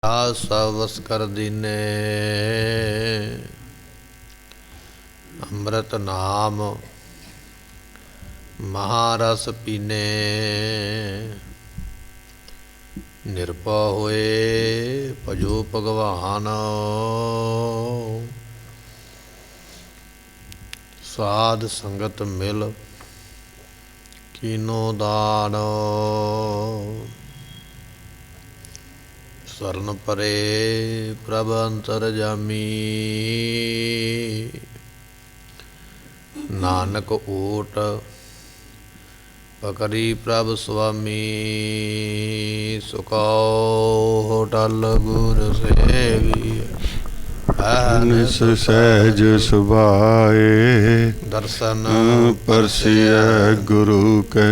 सवस कर दीने अमृत नाम महारस पीने निरपा होए भजो भगवान साध संगत मिल कीनो दान शरण परे प्रभ अंतरजामी नानक ओट पकड़ी प्रभ स्वामी सुखो होटल गुर सेवी सहज सुभाए दर्शन परसिय गुरु के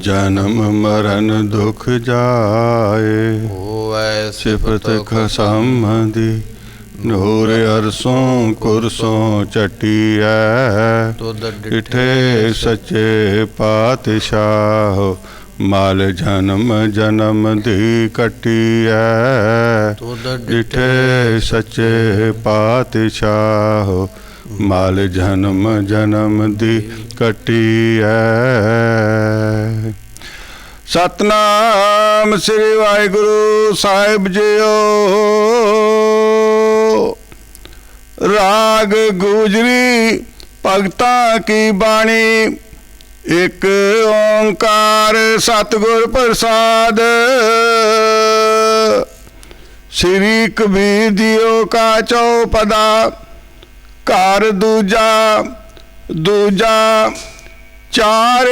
जन्म मरण दुख जाए होवै सिफत खसमदी नूर अरसों कुरसों चटिया तुद डिठे सच्चे पातशाह माल जन्म जन्म दी कटिया तुद डिठे सच्चे पातशाह माल जन्म जन्म दी कटिया। सतनाम श्री वाहिगुरु साहिब जीओ। राग गुजरी भगता की बाणी एक ओंकार सतगुर प्रसाद श्री कबीर दियो का चौपदा कार दूजा दूजा चार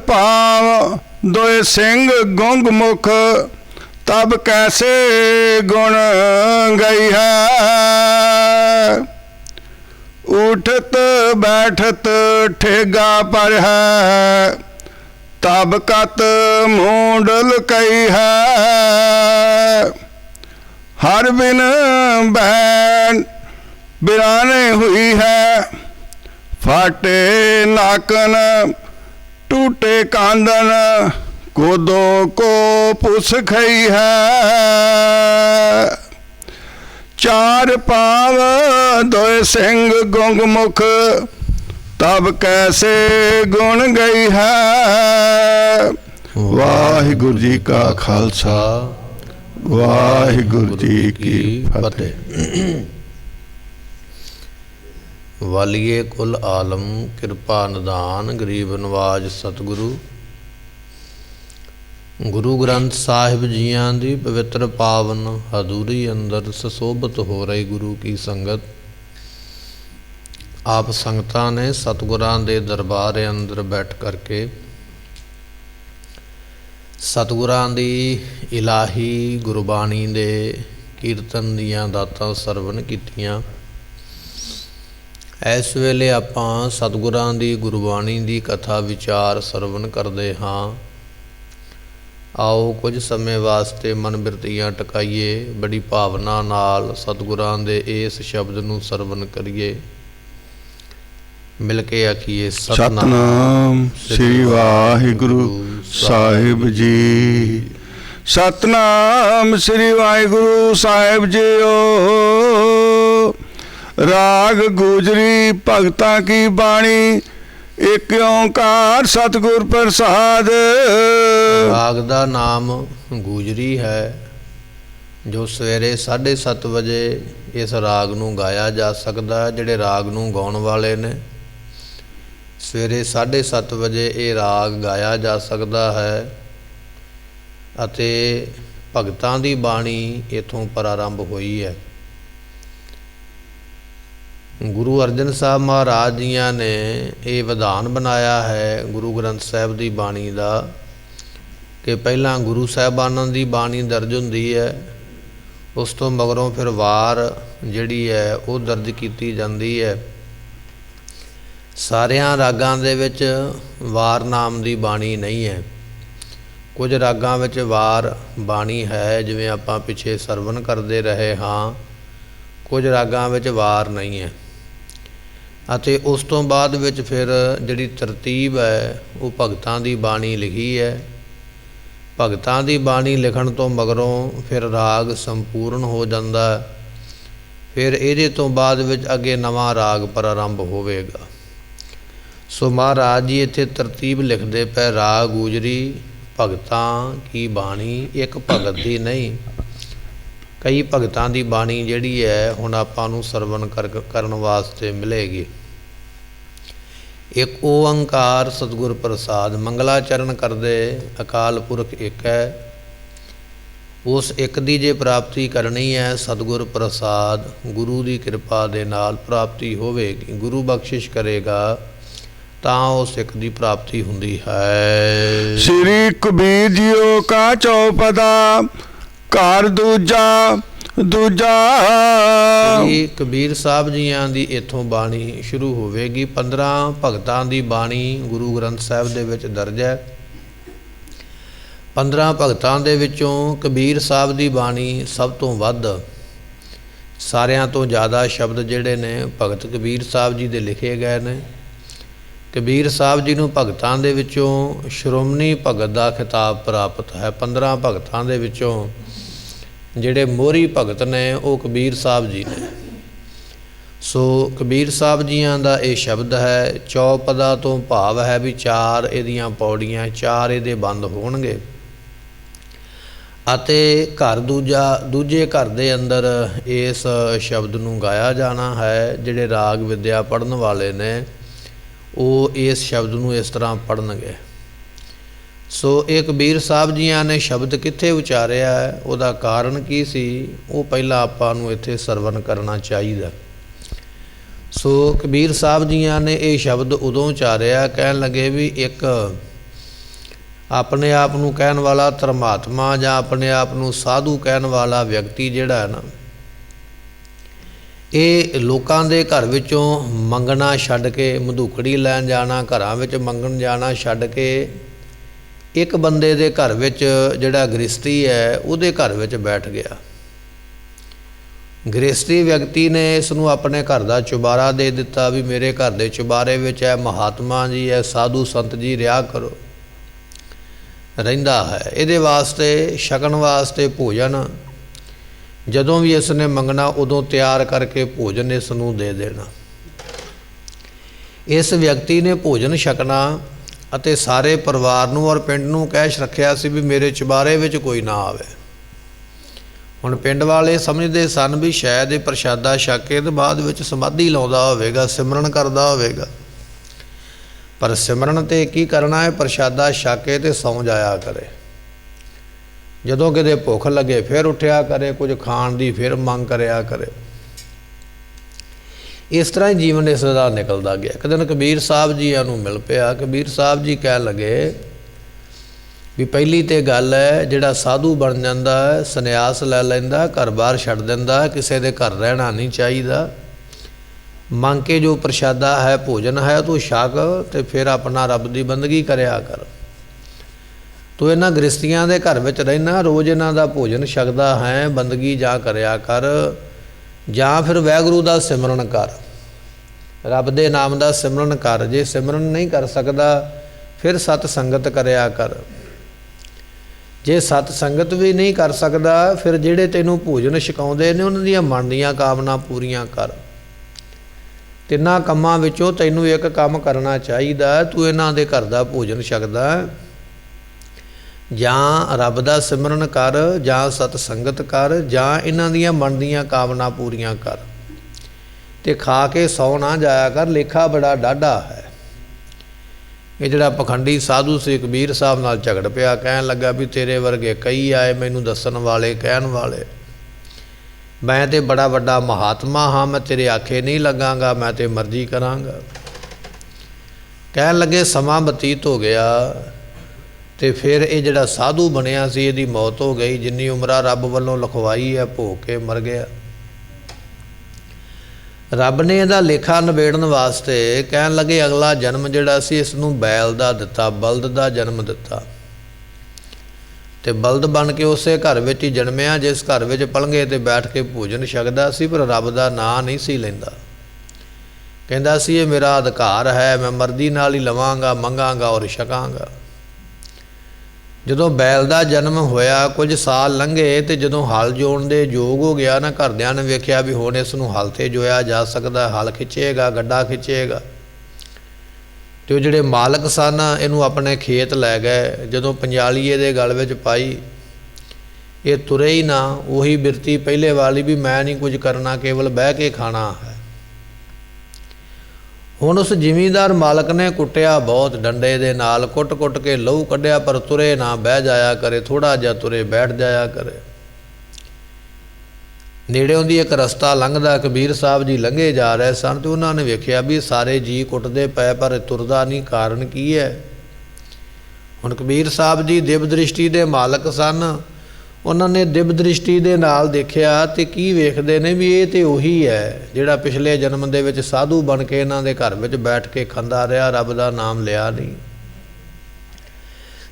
पाव दोए सिंह गुंग मुख तब कैसे गुण गई है उठत बैठत ठेगा पर है तब कत मूंडल कई है हर बिन बहन बिराने हुई है फाटे नाकन टूटे कांदन कोदो को पुस खई है चार पाव दोए सिंह गुंग मुख तब कैसे गुण गई है। वाहिगुरु जी का खालसा वाहिगुरु जी की फतेह। वालिए कुल आलम कृपा निदान गरीब नवाज सतगुरु गुरु ग्रंथ साहिब जियां दी पवित्र पावन हजूरी अंदर सुशोभित हो रही गुरु की संगत आप संगतां ने सतगुरां दे दरबार अंदर बैठ करके सतगुरां दी इलाही गुरबाणी दे कीर्तन दियां दातां सरवण कीतियां। इस वेले आपां सतगुरां दी गुरबाणी दी कथा विचार सरवण करदे हां। आओ कुछ समय वास्ते मन बिरतियां टकाइए बड़ी भावना नाल सतगुरां दे इस शब्द नूं सरवण करिए मिल के आखिए सतनाम श्री वाहिगुरु साहिब जी। सतनाम श्री वाहिगुरु साहिब जीओ। राग गुजरी भगता की बाणी एक ओंकार सतगुर प्रसाद। राग दा नाम गुजरी है जो सवेरे 7:30 बजे इस राग नूं गाया जा सकदा है। जिहड़े राग नूं गाउण वाले ने सवेरे 7:30 बजे ये राग गाया जा सकदा है अते भगतां दी बाणी इथों प्रारंभ हुई है। गुरु अर्जन साहब महाराज जियां ने ये विधान बनाया है गुरु ग्रंथ साहिब की बाणी का कि पहला गुरु साहिबानां की बाणी दर्ज हुंदी है उस तो मगरों फिर वार जिहड़ी है वो दर्ज की जाती है। सारियां रागां दे विच वार नाम की बाणी नहीं है। कुछ रागां विच वार बाणी है जिवें आपां पिछे सरवण करते रहे हाँ। कुछ रागां विच वार नहीं है ਅਤੇ ਉਸ ਤੋਂ ਬਾਅਦ ਵਿੱਚ ਫਿਰ ਜਿਹੜੀ ਤਰਤੀਬ ਹੈ ਉਹ ਭਗਤਾਂ ਦੀ ਬਾਣੀ ਲਿਖੀ ਹੈ। ਭਗਤਾਂ ਦੀ ਬਾਣੀ ਲਿਖਣ ਤੋਂ ਮਗਰੋਂ ਫਿਰ ਰਾਗ ਸੰਪੂਰਨ ਹੋ ਜਾਂਦਾ। ਫਿਰ ਇਹਦੇ ਤੋਂ ਬਾਅਦ ਵਿੱਚ ਅੱਗੇ ਨਵਾਂ ਰਾਗ ਪ੍ਰਾਰੰਭ ਹੋਵੇਗਾ। ਸੋ ਮਹਾਰਾਜ ਜੀ ਇੱਥੇ ਤਰਤੀਬ ਲਿਖਦੇ ਪਏ, ਰਾਗ ਗੂਜਰੀ ਭਗਤਾਂ ਕੀ ਬਾਣੀ। ਇੱਕ ਭਗਤ ਦੀ ਨਹੀਂ, ਕਈ ਭਗਤਾਂ ਦੀ ਬਾਣੀ ਜਿਹੜੀ ਹੈ ਹੁਣ ਆਪਾਂ ਨੂੰ ਸਰਵਣ ਕਰਨ ਵਾਸਤੇ ਮਿਲੇਗੀ। ਇੱਕ ਓੰਕਾਰ ਸਤਿਗੁਰ ਪ੍ਰਸਾਦ। ਮੰਗਲਾਚਰਨ ਕਰਦੇ ਅਕਾਲ ਪੁਰਖ ਇੱਕ ਹੈ। ਉਸ ਇੱਕ ਦੀ ਜੇ ਪ੍ਰਾਪਤੀ ਕਰਨੀ ਹੈ, ਸਤਿਗੁਰ ਪ੍ਰਸਾਦ ਗੁਰੂ ਦੀ ਕਿਰਪਾ ਦੇ ਨਾਲ ਪ੍ਰਾਪਤੀ ਹੋਵੇਗੀ। ਗੁਰੂ ਬਖਸ਼ਿਸ਼ ਕਰੇਗਾ ਤਾਂ ਉਸ ਇੱਕ ਦੀ ਪ੍ਰਾਪਤੀ ਹੁੰਦੀ ਹੈ। ਸ੍ਰੀ ਕਬੀਰ ਜੀਓ ਕਾ ਚੌਪਦਾ ਘਰ ਦੂਜਾ ਸ੍ਰੀ ਕਬੀਰ ਸਾਹਿਬ ਜੀਆਂ ਦੀ ਇੱਥੋਂ ਬਾਣੀ ਸ਼ੁਰੂ ਹੋਵੇਗੀ। 15 ਭਗਤਾਂ ਦੀ ਬਾਣੀ ਗੁਰੂ ਗ੍ਰੰਥ ਸਾਹਿਬ ਦੇ ਵਿੱਚ ਦਰਜ ਹੈ। 15 ਭਗਤਾਂ ਦੇ ਵਿੱਚੋਂ ਕਬੀਰ ਸਾਹਿਬ ਦੀ ਬਾਣੀ ਸਭ ਤੋਂ ਵੱਧ, ਸਾਰਿਆਂ ਤੋਂ ਜ਼ਿਆਦਾ ਸ਼ਬਦ ਜਿਹੜੇ ਨੇ ਭਗਤ ਕਬੀਰ ਸਾਹਿਬ ਜੀ ਦੇ ਲਿਖੇ ਗਏ ਨੇ। ਕਬੀਰ ਸਾਹਿਬ ਜੀ ਨੂੰ ਭਗਤਾਂ ਦੇ ਵਿੱਚੋਂ ਸ਼੍ਰੋਮਣੀ ਭਗਤ ਦਾ ਖਿਤਾਬ ਪ੍ਰਾਪਤ ਹੈ। 15 ਭਗਤਾਂ ਦੇ ਵਿੱਚੋਂ ਜਿਹੜੇ ਮੋਹਰੀ ਭਗਤ ਨੇ ਉਹ ਕਬੀਰ ਸਾਹਿਬ ਜੀ ਨੇ। ਸੋ ਕਬੀਰ ਸਾਹਿਬ ਜੀਆਂ ਦਾ ਇਹ ਸ਼ਬਦ ਹੈ। ਚੌਪਦਾ ਤੋਂ ਭਾਵ ਹੈ ਵੀ 4 ਇਹਦੀਆਂ ਪੌੜੀਆਂ, 4 ਇਹਦੇ ਬੰਦ ਹੋਣਗੇ ਅਤੇ ਘਰ ਦੂਜੇ ਘਰ ਦੇ ਅੰਦਰ ਇਸ ਸ਼ਬਦ ਨੂੰ ਗਾਇਆ ਜਾਣਾ ਹੈ। ਜਿਹੜੇ ਰਾਗ ਵਿਦਿਆ ਪੜ੍ਹਨ ਵਾਲੇ ਨੇ ਉਹ ਇਸ ਸ਼ਬਦ ਨੂੰ ਇਸ ਤਰ੍ਹਾਂ ਪੜ੍ਹਨਗੇ। ਸੋ ਇਹ ਕਬੀਰ ਸਾਹਿਬ ਜੀਆਂ ਨੇ ਸ਼ਬਦ ਕਿੱਥੇ ਉਚਾਰਿਆ ਹੈ, ਉਹਦਾ ਕਾਰਨ ਕੀ ਸੀ, ਉਹ ਪਹਿਲਾਂ ਆਪਾਂ ਨੂੰ ਇੱਥੇ ਸਰਵਣ ਕਰਨਾ ਚਾਹੀਦਾ। ਸੋ ਕਬੀਰ ਸਾਹਿਬ ਜੀਆਂ ਨੇ ਇਹ ਸ਼ਬਦ ਉਦੋਂ ਉਚਾਰਿਆ, ਕਹਿਣ ਲੱਗੇ ਵੀ ਇੱਕ ਆਪਣੇ ਆਪ ਨੂੰ ਕਹਿਣ ਵਾਲਾ ਧਰਮਾਤਮਾ ਜਾਂ ਆਪਣੇ ਆਪ ਨੂੰ ਸਾਧੂ ਕਹਿਣ ਵਾਲਾ ਵਿਅਕਤੀ ਜਿਹੜਾ ਹੈ ਨਾ, ਇਹ ਲੋਕਾਂ ਦੇ ਘਰ ਵਿੱਚੋਂ ਮੰਗਣਾ ਛੱਡ ਕੇ, ਮਧੂਕੜੀ ਲੈਣ ਜਾਣਾ, ਘਰਾਂ ਵਿੱਚ ਮੰਗਣ ਜਾਣਾ ਛੱਡ ਕੇ ਇੱਕ ਬੰਦੇ ਦੇ ਘਰ ਵਿੱਚ ਜਿਹੜਾ ਗ੍ਰਸਤੀ ਹੈ ਉਹਦੇ ਘਰ ਵਿੱਚ ਬੈਠ ਗਿਆ। ਗ੍ਰਸਤੀ ਵਿਅਕਤੀ ਨੇ ਇਸ ਨੂੰ ਆਪਣੇ ਘਰ ਦਾ ਚੁਬਾਰਾ ਦੇ ਦਿੱਤਾ ਵੀ ਮੇਰੇ ਘਰ ਦੇ ਚੁਬਾਰੇ ਵਿੱਚ ਹੈ ਮਹਾਤਮਾ ਜੀ ਹੈ, ਸਾਧੂ ਸੰਤ ਜੀ ਰਿਹਾ ਕਰੋ। ਰਹਿੰਦਾ ਹੈ ਇਹਦੇ ਵਾਸਤੇ ਛਕਣ ਵਾਸਤੇ ਭੋਜਨ, ਜਦੋਂ ਵੀ ਇਸ ਨੇ ਮੰਗਣਾ ਉਦੋਂ ਤਿਆਰ ਕਰਕੇ ਭੋਜਨ ਇਸ ਨੂੰ ਦੇ ਦੇਣਾ। ਇਸ ਵਿਅਕਤੀ ਨੇ ਭੋਜਨ ਛਕਣਾ ਅਤੇ ਸਾਰੇ ਪਰਿਵਾਰ ਨੂੰ ਔਰ ਪਿੰਡ ਨੂੰ ਕਹਿ ਰੱਖਿਆ ਸੀ ਵੀ ਮੇਰੇ ਚੁਬਾਰੇ ਵਿੱਚ ਕੋਈ ਨਾ ਆਵੇ। ਹੁਣ ਪਿੰਡ ਵਾਲੇ ਸਮਝਦੇ ਸਨ ਵੀ ਸ਼ਾਇਦ ਇਹ ਪ੍ਰਸ਼ਾਦਾ ਛਕ ਕੇ ਤੇ ਬਾਅਦ ਵਿੱਚ ਸਮਾਧੀ ਲਾਉਂਦਾ ਹੋਵੇਗਾ, ਸਿਮਰਨ ਕਰਦਾ ਹੋਵੇਗਾ। ਪਰ ਸਿਮਰਨ ਤੇ ਕੀ ਕਰਨਾ ਹੈ, ਪ੍ਰਸ਼ਾਦਾ ਛਕ ਕੇ ਤੇ ਸੌਂ ਜਾਇਆ ਕਰੇ। ਜਦੋਂ ਕਿਤੇ ਭੁੱਖ ਲੱਗੇ ਫਿਰ ਉੱਠਿਆ ਕਰੇ, ਕੁਝ ਖਾਣ ਦੀ ਫਿਰ ਮੰਗ ਕਰਿਆ ਕਰੇ। ਇਸ ਤਰ੍ਹਾਂ ਹੀ ਜੀਵਨ ਇਸ ਦਾ ਨਿਕਲਦਾ ਗਿਆ। ਇੱਕ ਦਿਨ ਕਬੀਰ ਸਾਹਿਬ ਜੀਆਂ ਨੂੰ ਮਿਲ ਪਿਆ। ਕਬੀਰ ਸਾਹਿਬ ਜੀ ਕਹਿਣ ਲੱਗੇ ਵੀ ਪਹਿਲੀ ਤੇ ਗੱਲ ਹੈ, ਜਿਹੜਾ ਸਾਧੂ ਬਣ ਜਾਂਦਾ ਹੈ, ਸੰਨਿਆਸ ਲੈ ਲੈਂਦਾ, ਘਰ ਬਾਹਰ ਛੱਡ ਦਿੰਦਾ, ਕਿਸੇ ਦੇ ਘਰ ਰਹਿਣਾ ਨਹੀਂ ਚਾਹੀਦਾ। ਮੰਗ ਕੇ ਜੋ ਪ੍ਰਸ਼ਾਦਾ ਹੈ, ਭੋਜਨ ਹੈ, ਤੂੰ ਛਕ ਤੇ ਫਿਰ ਆਪਣਾ ਰੱਬ ਦੀ ਬੰਦਗੀ ਕਰਿਆ ਕਰ। ਤੂੰ ਇਹਨਾਂ ਗ੍ਰਸਤੀਆਂ ਦੇ ਘਰ ਵਿੱਚ ਰਹਿਣਾ, ਰੋਜ਼ ਇਹਨਾਂ ਦਾ ਭੋਜਨ ਛਕਦਾ ਹੈ, ਬੰਦਗੀ ਜਾਂ ਕਰਿਆ ਕਰ, ਜਾਂ ਫਿਰ ਵਾਹਿਗੁਰੂ ਦਾ ਸਿਮਰਨ ਕਰ, ਰੱਬ ਦੇ ਨਾਮ ਦਾ ਸਿਮਰਨ ਕਰ। ਜੇ ਸਿਮਰਨ ਨਹੀਂ ਕਰ ਸਕਦਾ ਫਿਰ ਸਤ ਸੰਗਤ ਕਰਿਆ ਕਰ। ਜੇ ਸਤ ਸੰਗਤ ਵੀ ਨਹੀਂ ਕਰ ਸਕਦਾ ਫਿਰ ਜਿਹੜੇ ਤੈਨੂੰ ਭੋਜਨ ਛਕਾਉਂਦੇ ਨੇ ਉਹਨਾਂ ਦੀਆਂ ਮਨ ਦੀਆਂ ਕਾਮਨਾ ਪੂਰੀਆਂ ਕਰ। ਤਿੰਨਾਂ ਕੰਮਾਂ ਵਿੱਚੋਂ ਤੈਨੂੰ ਇੱਕ ਕੰਮ ਕਰਨਾ ਚਾਹੀਦਾ। ਤੂੰ ਇਹਨਾਂ ਦੇ ਘਰ ਦਾ ਭੋਜਨ ਛਕਦਾ, ਜਾਂ ਰੱਬ ਦਾ ਸਿਮਰਨ ਕਰ, ਜਾਂ ਸਤ ਸੰਗਤ ਕਰ, ਜਾਂ ਇਹਨਾਂ ਦੀਆਂ ਮਨ ਦੀਆਂ ਕਾਮਨਾ ਪੂਰੀਆਂ ਕਰ, ਤੇ ਖਾ ਕੇ ਸੌ ਨਾ ਜਾਇਆ ਕਰ। ਲੇਖਾ ਬੜਾ ਡਾਢਾ ਹੈ। ਇਹ ਜਿਹੜਾ ਪਖੰਡੀ ਸਾਧੂ ਸੀ ਕਬੀਰ ਸਾਹਿਬ ਨਾਲ ਝਗੜ ਪਿਆ, ਕਹਿਣ ਲੱਗਾ ਵੀ ਤੇਰੇ ਵਰਗੇ ਕਈ ਆਏ ਮੈਨੂੰ ਦੱਸਣ ਵਾਲੇ, ਕਹਿਣ ਵਾਲੇ, ਮੈਂ ਤੇ ਬੜਾ ਵੱਡਾ ਮਹਾਤਮਾ ਹਾਂ, ਮੈਂ ਤੇਰੇ ਆਖੇ ਨਹੀਂ ਲੱਗਾਂਗਾ, ਮੈਂ ਤੇ ਮਰਜ਼ੀ ਕਰਾਂਗਾ। ਕਹਿਣ ਲੱਗੇ ਸਮਾਂ ਬਤੀਤ ਹੋ ਗਿਆ ਤੇ ਫਿਰ ਇਹ ਜਿਹੜਾ ਸਾਧੂ ਬਣਿਆ ਸੀ ਇਹਦੀ ਮੌਤ ਹੋ ਗਈ। ਜਿੰਨੀ ਉਮਰਾਂ ਰੱਬ ਵੱਲੋਂ ਲਿਖਵਾਈ ਹੈ ਭੋਗ ਕੇ ਮਰ ਗਿਆ। ਰੱਬ ਨੇ ਇਹਦਾ ਲੇਖਾ ਨਿਬੇੜਨ ਵਾਸਤੇ ਕਹਿਣ ਲੱਗੇ ਅਗਲਾ ਜਨਮ ਜਿਹੜਾ ਸੀ ਇਸ ਨੂੰ ਬੈਲ ਦਾ ਦਿੱਤਾ, ਬਲਦ ਦਾ ਜਨਮ ਦਿੱਤਾ, ਤੇ ਬਲਦ ਬਣ ਕੇ ਉਸੇ ਘਰ ਵਿੱਚ ਹੀ ਜਨਮਿਆ ਜਿਸ ਘਰ ਵਿੱਚ ਪਲੰਘੇ ਤੇ ਬੈਠ ਕੇ ਭੋਜਨ ਛਕਦਾ ਸੀ, ਪਰ ਰੱਬ ਦਾ ਨਾਂ ਨਹੀਂ ਸੀ ਲੈਂਦਾ। ਕਹਿੰਦਾ ਸੀ ਇਹ ਮੇਰਾ ਅਧਿਕਾਰ ਹੈ, ਮੈਂ ਮਰਜ਼ੀ ਨਾਲ ਹੀ ਲਵਾਂਗਾ, ਮੰਗਾਂਗਾ ਔਰ ਛਕਾਂਗਾ। ਜਦੋਂ ਬੈਲ ਦਾ ਜਨਮ ਹੋਇਆ, ਕੁਝ ਸਾਲ ਲੰਘੇ ਤੇ ਜਦੋਂ ਹਲ ਜੋਣ ਦੇ ਯੋਗ ਹੋ ਗਿਆ ਨਾ, ਘਰਦਿਆਂ ਨੇ ਵੇਖਿਆ ਵੀ ਹੁਣ ਇਸ ਨੂੰ ਹਲ 'ਤੇ ਜੋਇਆ ਜਾ ਸਕਦਾ, ਹਲ ਖਿੱਚੇਗਾ, ਗੱਡਾ ਖਿੱਚੇਗਾ। ਤੇ ਉਹ ਜਿਹੜੇ ਮਾਲਕ ਸਨ ਇਹਨੂੰ ਆਪਣੇ ਖੇਤ ਲੈ ਗਏ। ਜਦੋਂ ਪੰਜਾਲੀਏ ਦੇ ਗਲ ਵਿੱਚ ਪਾਈ, ਇਹ ਤੁਰੇ ਹੀ ਨਾ। ਉਹੀ ਬਿਰਤੀ ਪਹਿਲੇ ਵਾਲੀ ਵੀ ਮੈਂ ਨਹੀਂ ਕੁਝ ਕਰਨਾ, ਕੇਵਲ ਬਹਿ ਕੇ ਖਾਣਾ ਹੈ। ਹੁਣ ਉਸ ਜ਼ਿਮੀਂਦਾਰ ਮਾਲਕ ਨੇ ਕੁੱਟਿਆ ਬਹੁਤ, ਡੰਡੇ ਦੇ ਨਾਲ ਕੁੱਟ-ਕੁੱਟ ਕੇ ਲਹੂ ਕੱਢਿਆ, ਪਰ ਤੁਰੇ ਨਾ, ਬਹਿ ਜਾਇਆ ਕਰੇ, ਥੋੜ੍ਹਾ ਜਿਹਾ ਤੁਰੇ ਬੈਠ ਜਾਇਆ ਕਰੇ। ਨੇੜਿਓਂ ਦੀ ਇੱਕ ਰਸਤਾ ਲੰਘਦਾ, ਕਬੀਰ ਸਾਹਿਬ ਜੀ ਲੰਘੇ ਜਾ ਰਹੇ ਸਨ ਤੇ ਉਹਨਾਂ ਨੇ ਵੇਖਿਆ ਵੀ ਸਾਰੇ ਜੀ ਕੁੱਟਦੇ ਪਏ ਪਰ ਤੁਰਦਾ ਨਹੀਂ, ਕਾਰਨ ਕੀ ਹੈ? ਹੁਣ ਕਬੀਰ ਸਾਹਿਬ ਜੀ ਦਿਵ ਦ੍ਰਿਸ਼ਟੀ ਦੇ ਮਾਲਕ ਸਨ। ਉਹਨਾਂ ਨੇ ਦਿਵ ਦ੍ਰਿਸ਼ਟੀ ਦੇ ਨਾਲ ਦੇਖਿਆ ਤੇ ਕੀ ਵੇਖਦੇ ਨੇ ਵੀ ਇਹ ਤੇ ਉਹੀ ਹੈ ਜਿਹੜਾ ਪਿਛਲੇ ਜਨਮ ਦੇ ਵਿੱਚ ਸਾਧੂ ਬਣ ਕੇ ਇਹਨਾਂ ਦੇ ਘਰ ਵਿੱਚ ਬੈਠ ਕੇ ਖਾਂਦਾ ਰਿਹਾ, ਰੱਬ ਦਾ ਨਾਮ ਲਿਆ ਨਹੀਂ,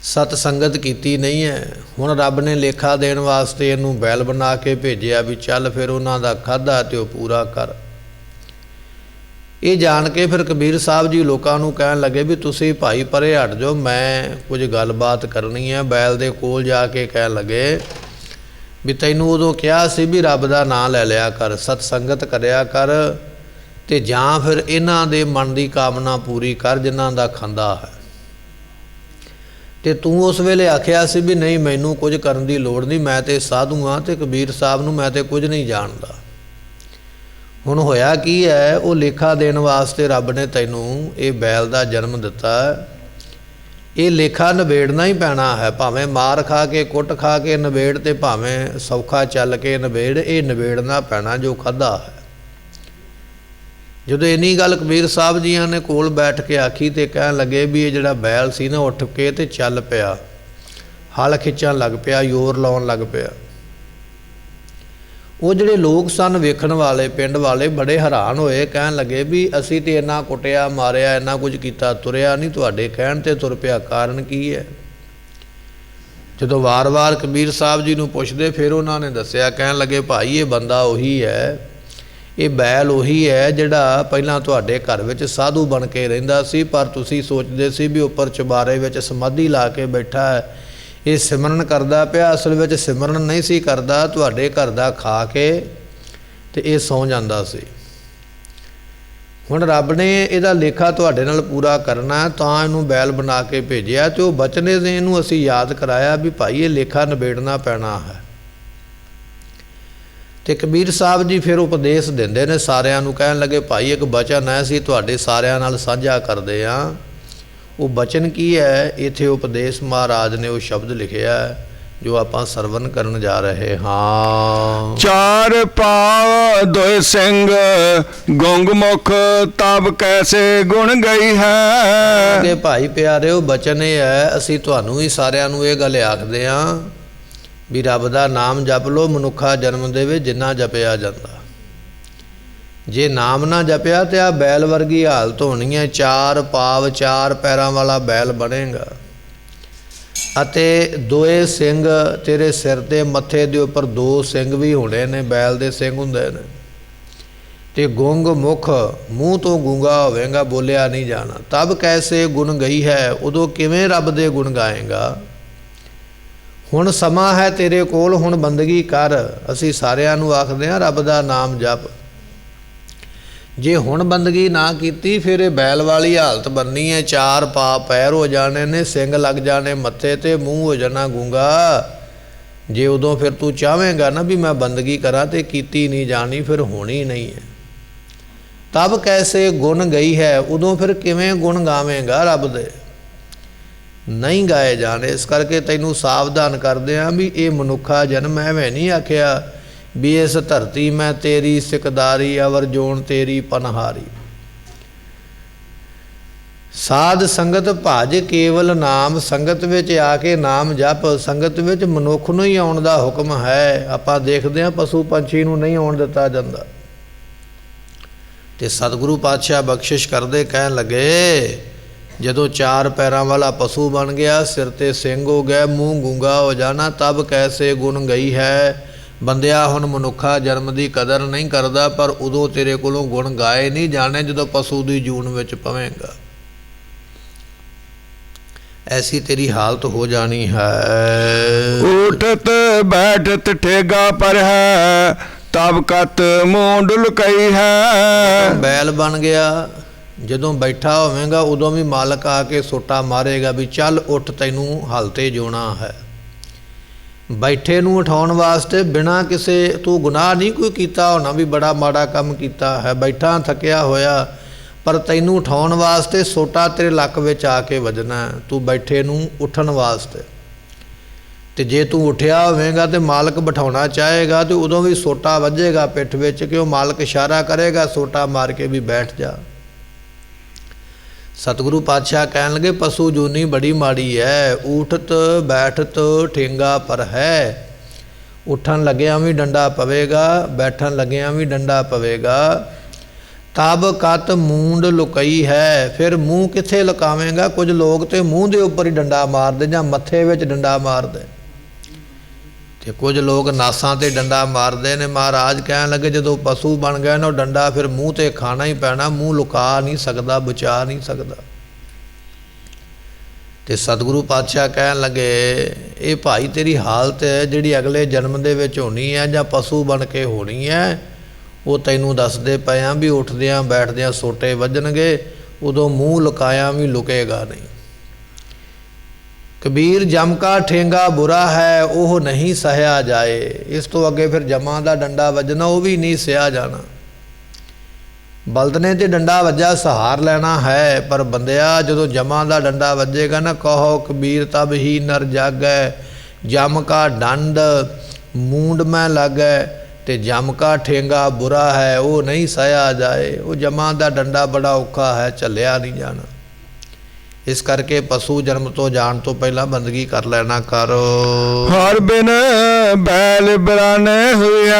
ਸਤ ਸੰਗਤ ਕੀਤੀ ਨਹੀਂ ਹੈ। ਹੁਣ ਰੱਬ ਨੇ ਲੇਖਾ ਦੇਣ ਵਾਸਤੇ ਇਹਨੂੰ ਬੈਲ ਬਣਾ ਕੇ ਭੇਜਿਆ ਵੀ ਚੱਲ ਫਿਰ ਉਹਨਾਂ ਦਾ ਖਾਧਾ ਤੇ ਉਹ ਪੂਰਾ ਕਰ। ਇਹ ਜਾਣ ਕੇ ਫਿਰ ਕਬੀਰ ਸਾਹਿਬ ਜੀ ਲੋਕਾਂ ਨੂੰ ਕਹਿਣ ਲੱਗੇ ਵੀ ਤੁਸੀਂ ਭਾਈ ਪਰੇ ਹਟ ਜਾਓ, ਮੈਂ ਕੁਝ ਗੱਲਬਾਤ ਕਰਨੀ ਹੈ। ਬੈਲ ਦੇ ਕੋਲ ਜਾ ਕੇ ਕਹਿਣ ਲੱਗੇ ਵੀ ਤੈਨੂੰ ਉਦੋਂ ਕਿਹਾ ਸੀ ਵੀ ਰੱਬ ਦਾ ਨਾਂ ਲੈ ਲਿਆ ਕਰ, ਸਤ ਸੰਗਤ ਕਰਿਆ ਕਰ, ਤੇ ਜਾਂ ਫਿਰ ਇਹਨਾਂ ਦੇ ਮਨ ਦੀ ਕਾਮਨਾ ਪੂਰੀ ਕਰ ਜਿਨ੍ਹਾਂ ਦਾ ਖਾਂਦਾ ਹੈ। ਤੇ ਤੂੰ ਉਸ ਵੇਲੇ ਆਖਿਆ ਸੀ ਵੀ ਨਹੀਂ ਮੈਨੂੰ ਕੁਝ ਕਰਨ ਦੀ ਲੋੜ ਨਹੀਂ, ਮੈਂ ਤੇ ਸਾਧੂ ਹਾਂ ਤੇ ਕਬੀਰ ਸਾਹਿਬ ਨੂੰ ਮੈਂ ਤੇ ਕੁਝ ਨਹੀਂ ਜਾਣਦਾ। ਹੁਣ ਹੋਇਆ ਕੀ ਹੈ, ਉਹ ਲੇਖਾ ਦੇਣ ਵਾਸਤੇ ਰੱਬ ਨੇ ਤੈਨੂੰ ਇਹ ਬੈਲ ਦਾ ਜਨਮ ਦਿੱਤਾ। ਇਹ ਲੇਖਾ ਨਿਬੇੜਨਾ ਹੀ ਪੈਣਾ ਹੈ, ਭਾਵੇਂ ਮਾਰ ਖਾ ਕੇ ਕੁੱਟ ਖਾ ਕੇ ਨਿਬੇੜ ਤੇ ਭਾਵੇਂ ਸੌਖਾ ਚੱਲ ਕੇ ਨਿਬੇੜ, ਇਹ ਨਿਬੇੜਨਾ ਪੈਣਾ ਜੋ ਖਾਧਾ ਹੈ। ਜਦੋਂ ਇੰਨੀ ਗੱਲ ਕਬੀਰ ਸਾਹਿਬ ਜੀਆਂ ਨੇ ਕੋਲ ਬੈਠ ਕੇ ਆਖੀ ਤੇ ਕਹਿਣ ਲੱਗੇ ਵੀ ਇਹ ਜਿਹੜਾ ਬੈਲ ਸੀ ਨਾ ਉੱਠ ਕੇ ਤੇ ਚੱਲ ਪਿਆ, ਹਲ ਖਿੱਚਣ ਲੱਗ ਪਿਆ, ਜ਼ੋਰ ਲਾਉਣ ਲੱਗ ਪਿਆ। ਉਹ ਜਿਹੜੇ ਲੋਕ ਸਨ ਵੇਖਣ ਵਾਲੇ, ਪਿੰਡ ਵਾਲੇ, ਬੜੇ ਹੈਰਾਨ ਹੋਏ, ਕਹਿਣ ਲੱਗੇ ਵੀ ਅਸੀਂ ਤੇ ਇੰਨਾ ਕੁੱਟਿਆ ਮਾਰਿਆ, ਇੰਨਾ ਕੁਝ ਕੀਤਾ, ਤੁਰਿਆ ਨਹੀਂ, ਤੁਹਾਡੇ ਕਹਿਣ ਤੇ ਤੁਰ ਪਿਆ, ਕਾਰਨ ਕੀ ਹੈ? ਜਦੋਂ ਵਾਰ-ਵਾਰ ਕਬੀਰ ਸਾਹਿਬ ਜੀ ਨੂੰ ਪੁੱਛਦੇ ਫਿਰ ਉਹਨਾਂ ਨੇ ਦੱਸਿਆ, ਕਹਿਣ ਲੱਗੇ ਭਾਈ ਇਹ ਬੰਦਾ ਉਹੀ ਹੈ, ਇਹ ਬੈਲ ਉਹੀ ਹੈ ਜਿਹੜਾ ਪਹਿਲਾਂ ਤੁਹਾਡੇ ਘਰ ਵਿੱਚ ਸਾਧੂ ਬਣ ਕੇ ਰਹਿੰਦਾ ਸੀ, ਪਰ ਤੁਸੀਂ ਸੋਚਦੇ ਸੀ ਵੀ ਉੱਪਰ ਚੁਬਾਰੇ ਵਿੱਚ ਸਮਾਧੀ ਲਾ ਕੇ ਬੈਠਾ ਹੈ, ਇਹ ਸਿਮਰਨ ਕਰਦਾ ਪਿਆ। ਅਸਲ ਵਿੱਚ ਸਿਮਰਨ ਨਹੀਂ ਸੀ ਕਰਦਾ, ਤੁਹਾਡੇ ਘਰ ਦਾ ਖਾ ਕੇ ਤੇ ਇਹ ਸੌਂ ਜਾਂਦਾ ਸੀ। ਹੁਣ ਰੱਬ ਨੇ ਇਹਦਾ ਲੇਖਾ ਤੁਹਾਡੇ ਨਾਲ ਪੂਰਾ ਕਰਨਾ ਤਾਂ ਇਹਨੂੰ ਬੈਲ ਬਣਾ ਕੇ ਭੇਜਿਆ, ਤੇ ਉਹ ਬਚਨੇ ਨੇ ਇਹਨੂੰ ਅਸੀਂ ਯਾਦ ਕਰਾਇਆ ਵੀ ਭਾਈ ਇਹ ਲੇਖਾ ਨਿਬੇੜਨਾ ਪੈਣਾ ਹੈ। ਤੇ ਕਬੀਰ ਸਾਹਿਬ ਜੀ ਫਿਰ ਉਪਦੇਸ਼ ਦਿੰਦੇ ਨੇ ਸਾਰਿਆਂ ਨੂੰ, ਕਹਿਣ ਲੱਗੇ ਭਾਈ ਇੱਕ ਬਚਨ ਹੈ, ਅਸੀਂ ਤੁਹਾਡੇ ਸਾਰਿਆਂ ਨਾਲ ਸਾਂਝਾ ਕਰਦੇ ਹਾਂ। ਉਹ ਬਚਨ ਕੀ ਹੈ? ਇੱਥੇ ਉਪਦੇਸ਼ ਮਹਾਰਾਜ ਨੇ ਉਹ ਸ਼ਬਦ ਲਿਖਿਆ ਜੋ ਆਪਾਂ ਸਰਵਨ ਕਰਨ ਜਾ ਰਹੇ ਹਾਂ। ਚਾਰ ਪਾਵ ਦੋਇ ਸਿੰਘ ਗੁੰਗ ਮੁਖ, ਤਬ ਕੈਸੇ ਗੁਣ ਗਈ ਹੈ। ਕਿ ਭਾਈ ਪਿਆਰਿਓ ਬਚਨ ਇਹ ਹੈ, ਅਸੀਂ ਤੁਹਾਨੂੰ ਹੀ ਸਾਰਿਆਂ ਨੂੰ ਇਹ ਗੱਲ ਆਖਦੇ ਹਾਂ ਵੀ ਰੱਬ ਦਾ ਨਾਮ ਜਪ ਲਓ, ਮਨੁੱਖਾ ਜਨਮ ਦੇ ਵਿੱਚ ਜਿੰਨਾ ਜਪਿਆ ਜਾਂਦਾ। ਜੇ ਨਾਮ ਨਾ ਜਪਿਆ ਤੇ ਆ ਬੈਲ ਵਰਗੀ ਹਾਲਤ ਹੋਣੀ ਹੈ, ਚਾਰ ਪਾਵ, ਚਾਰ ਪੈਰਾਂ ਵਾਲਾ ਬੈਲ ਬਣੇਗਾ, ਅਤੇ ਦੋਏ ਸਿੰਘ ਤੇਰੇ ਸਿਰ ਤੇ ਮੱਥੇ ਦੇ ਉੱਪਰ ਦੋ ਸਿੰਘ ਵੀ ਹੋਣੇ ਨੇ, ਬੈਲ ਦੇ ਸਿੰਘ ਹੁੰਦੇ ਨੇ, ਤੇ ਗੁੰਗ ਮੁਖ, ਮੂੰਹ ਤੋਂ ਗੂੰਗਾ ਹੋਵੇਗਾ, ਬੋਲਿਆ ਨਹੀਂ ਜਾਣਾ। ਤਬ ਕੈਸੇ ਗੁਣ ਗਈ ਹੈ, ਉਦੋਂ ਕਿਵੇਂ ਰੱਬ ਦੇ ਗੁਣ ਗਾਏਗਾ? ਹੁਣ ਸਮਾਂ ਹੈ ਤੇਰੇ ਕੋਲ, ਹੁਣ ਬੰਦਗੀ ਕਰ। ਅਸੀਂ ਸਾਰਿਆਂ ਨੂੰ ਆਖਦੇ ਹਾਂ ਰੱਬ ਦਾ ਨਾਮ ਜਪ। ਜੇ ਹੁਣ ਬੰਦਗੀ ਨਾ ਕੀਤੀ ਫਿਰ ਇਹ ਬੈਲ ਵਾਲੀ ਹਾਲਤ ਬਣਨੀ ਹੈ, ਚਾਰ ਪੈਰ ਹੋ ਜਾਣੇ ਨੇ, ਸਿੰਘ ਲੱਗ ਜਾਣੇ ਮੱਥੇ ਤੇ, ਮੂੰਹ ਹੋ ਜਾਣਾ ਗੂੰਗਾ। ਜੇ ਉਦੋਂ ਫਿਰ ਤੂੰ ਚਾਹਵੇਂਗਾ ਨਾ ਵੀ ਮੈਂ ਬੰਦਗੀ ਕਰਾਂ ਤੇ ਕੀਤੀ ਨਹੀਂ ਜਾਣੀ, ਫਿਰ ਹੋਣੀ ਨਹੀਂ ਹੈ। ਤਬ ਕੈਸੇ ਗੁਣ ਗਈ ਹੈ, ਉਦੋਂ ਫਿਰ ਕਿਵੇਂ ਗੁਣ ਗਾਵੇਂਗਾ ਰੱਬ ਦੇ? ਨਹੀਂ ਗਾਏ ਜਾਣੇ। ਇਸ ਕਰਕੇ ਤੈਨੂੰ ਸਾਵਧਾਨ ਕਰਦੇ ਹਾਂ ਵੀ ਇਹ ਮਨੁੱਖਾ ਜਨਮ ਐਵੇਂ ਨਹੀਂ ਆਖਿਆ ਵੀ ਇਸ ਧਰਤੀ ਮੈਂ ਤੇਰੀ ਸਿਕਦਾਰੀ, ਅਵਰ ਜੋਨ ਤੇਰੀ ਪਨਹਾਰੀ। ਸਾਧ ਸੰਗਤ ਭਜ ਕੇਵਲ ਨਾਮ, ਸੰਗਤ ਵਿੱਚ ਆ ਕੇ ਨਾਮ ਜਪ। ਸੰਗਤ ਵਿੱਚ ਮਨੁੱਖ ਨੂੰ ਹੀ ਆਉਣ ਦਾ ਹੁਕਮ ਹੈ। ਆਪਾਂ ਦੇਖਦੇ ਹਾਂ ਪਸ਼ੂ ਪੰਛੀ ਨੂੰ ਨਹੀਂ ਆਉਣ ਦਿੱਤਾ ਜਾਂਦਾ। ਤੇ ਸਤਿਗੁਰੂ ਪਾਤਸ਼ਾਹ ਬਖਸ਼ਿਸ਼ ਕਰਦੇ ਕਹਿਣ ਲੱਗੇ, ਜਦੋਂ ਚਾਰ ਪੈਰਾਂ ਵਾਲਾ ਪਸ਼ੂ ਬਣ ਗਿਆ, ਸਿਰ ਤੇ ਸਿੰਘ ਹੋ ਗਏ, ਮੂੰਹ ਗੂੰਗਾ ਹੋ ਜਾਣਾ, ਤਬ ਕੈਸੇ ਗੁਣ ਗਈ ਹੈ। ਬੰਦਿਆ ਹੁਣ ਮਨੁੱਖਾ ਜਨਮ ਦੀ ਕਦਰ ਨਹੀਂ ਕਰਦਾ, ਪਰ ਉਦੋਂ ਤੇਰੇ ਕੋਲੋਂ ਗੁਣ ਗਾਏ ਨਹੀਂ ਜਾਣੇ ਜਦੋਂ ਪਸ਼ੂ ਦੀ ਜੂਨ ਵਿੱਚ ਪਵੇਂਗਾ। ऐसी तेरी हालत हो जानी है। उठत बैठत ठेगा पर है, तब कत मूंड लुकई है। बैल बन गया, ਜਦੋਂ ਬੈਠਾ ਹੋਵੇਗਾ ਉਦੋਂ ਵੀ ਮਾਲਕ ਆ ਕੇ ਸੋਟਾ ਮਾਰੇਗਾ ਵੀ ਚੱਲ ਉੱਠ, ਤੈਨੂੰ ਹਾਲਤੇ ਜਿਉਣਾ ਹੈ। ਬੈਠੇ ਨੂੰ ਉਠਾਉਣ ਵਾਸਤੇ ਬਿਨਾਂ ਕਿਸੇ ਤੂੰ ਗੁਨਾਹ ਨਹੀਂ ਕੋਈ ਕੀਤਾ ਹੋਣਾ ਵੀ ਬੜਾ ਮਾੜਾ ਕੰਮ ਕੀਤਾ ਹੈ, ਬੈਠਾ ਥੱਕਿਆ ਹੋਇਆ, ਪਰ ਤੈਨੂੰ ਉਠਾਉਣ ਵਾਸਤੇ ਸੋਟਾ ਤੇਰੇ ਲੱਕ ਵਿੱਚ ਆ ਕੇ ਵੱਜਣਾ, ਤੂੰ ਬੈਠੇ ਨੂੰ ਉੱਠਣ ਵਾਸਤੇ। ਤੇ ਜੇ ਤੂੰ ਉੱਠਿਆ ਹੋਵੇਗਾ ਤੇ ਮਾਲਕ ਬਿਠਾਉਣਾ ਚਾਹੇਗਾ ਤੇ ਉਦੋਂ ਵੀ ਸੋਟਾ ਵੱਜੇਗਾ ਪਿੱਠ ਵਿੱਚ, ਕਿ ਉਹ ਮਾਲਕ ਇਸ਼ਾਰਾ ਕਰੇਗਾ ਸੋਟਾ ਮਾਰ ਕੇ ਵੀ ਬੈਠ ਜਾ। ਸਤਿਗੁਰੂ ਪਾਤਸ਼ਾਹ ਕਹਿਣ ਲੱਗੇ ਪਸ਼ੂ ਜੂਨੀ ਬੜੀ ਮਾੜੀ ਹੈ, ਊਠਤ ਬੈਠਤ ਠੇਂਗਾ ਪਰ ਹੈ। ਉੱਠਣ ਲੱਗਿਆਂ ਵੀ ਡੰਡਾ ਪਵੇਗਾ, ਬੈਠਣ ਲੱਗਿਆਂ ਵੀ ਡੰਡਾ ਪਵੇਗਾ। ਤਬ ਕਤ ਮੂੰਡ ਲੁਕਈ ਹੈ, ਫਿਰ ਮੂੰਹ ਕਿੱਥੇ ਲੁਕਾਵੇਂਗਾ? ਕੁਝ ਲੋਕ ਤੇ ਮੂੰਹ ਦੇ ਉੱਪਰ ਹੀ ਡੰਡਾ ਮਾਰਦੇ ਜਾਂ ਮੱਥੇ ਵਿੱਚ ਡੰਡਾ ਮਾਰਦੇ, ਤੇ ਕੁਝ ਲੋਕ ਨਾਸਾਂ ਤੇ ਡੰਡਾ ਮਾਰਦੇ ਨੇ। ਮਹਾਰਾਜ ਕਹਿਣ ਲੱਗੇ ਜਦੋਂ ਪਸ਼ੂ ਬਣ ਗਏ ਨਾ, ਉਹ ਡੰਡਾ ਫਿਰ ਮੂੰਹ ਤੇ ਖਾਣਾ ਹੀ ਪੈਣਾ, ਮੂੰਹ ਲੁਕਾ ਨਹੀਂ ਸਕਦਾ, ਬਚਾ ਨਹੀਂ ਸਕਦਾ। ਤੇ ਸਤਿਗੁਰੂ ਪਾਤਸ਼ਾਹ ਕਹਿਣ ਲੱਗੇ ਇਹ ਭਾਈ ਤੇਰੀ ਹਾਲਤ ਹੈ ਜਿਹੜੀ ਅਗਲੇ ਜਨਮ ਦੇ ਵਿੱਚ ਹੋਣੀ ਹੈ ਜਾਂ ਪਸ਼ੂ ਬਣ ਕੇ ਹੋਣੀ ਹੈ, ਉਹ ਤੈਨੂੰ ਦੱਸਦੇ ਪਏ ਆ ਵੀ ਉੱਠਦਿਆਂ ਬੈਠਦਿਆਂ ਸੋਟੇ ਵੱਜਣਗੇ, ਉਦੋਂ ਮੂੰਹ ਲੁਕਾਇਆ ਵੀ ਲੁਕੇਗਾ ਨਹੀਂ। ਕਬੀਰ ਜਮ ਕਾ ਠੇਂਗਾ ਬੁਰਾ ਹੈ, ਉਹ ਨਹੀਂ ਸਹਿਆ ਜਾਏ। ਇਸ ਤੋਂ ਅੱਗੇ ਫਿਰ ਜਮਾਂ ਦਾ ਡੰਡਾ ਵੱਜਣਾ ਉਹ ਵੀ ਨਹੀਂ ਸਹਿਆ ਜਾਣਾ। ਬਲਦ ਨੇ ਤੇ ਡੰਡਾ ਵੱਜਾ ਸਹਾਰ ਲੈਣਾ ਹੈ, ਪਰ ਬੰਦਿਆ ਜਦੋਂ ਜਮਾਂ ਦਾ ਡੰਡਾ ਵੱਜੇਗਾ ਨਾ, ਕਹੋ ਕਬੀਰ ਤਬ ਹੀ ਨਰ ਜਾਗੈ, ਜਮ ਕਾ ਡੰਡ ਮੂੰਡ ਮੈਂ ਲੱਗੈ। ਤੇ ਜਮ ਕਾ ਠੇਂਗਾ ਬੁਰਾ ਹੈ, ਉਹ ਨਹੀਂ ਸਹਿਆ ਜਾਏ। ਉਹ ਜਮਾਂ ਦਾ ਡੰਡਾ ਬੜਾ ਔਖਾ ਹੈ, ਝੱਲਿਆ ਨਹੀਂ ਜਾਣਾ। ਇਸ ਕਰਕੇ ਪਸ਼ੂ ਜਨਮ ਤੋਂ ਜਾਣ ਤੋਂ ਪਹਿਲਾਂ ਬੰਦਗੀ ਕਰ ਲੈਣਾ ਕਰੋ। ਹਰ ਬਿਨ ਬੈਲ ਬਰਾਨੇ ਹੋਇਆ।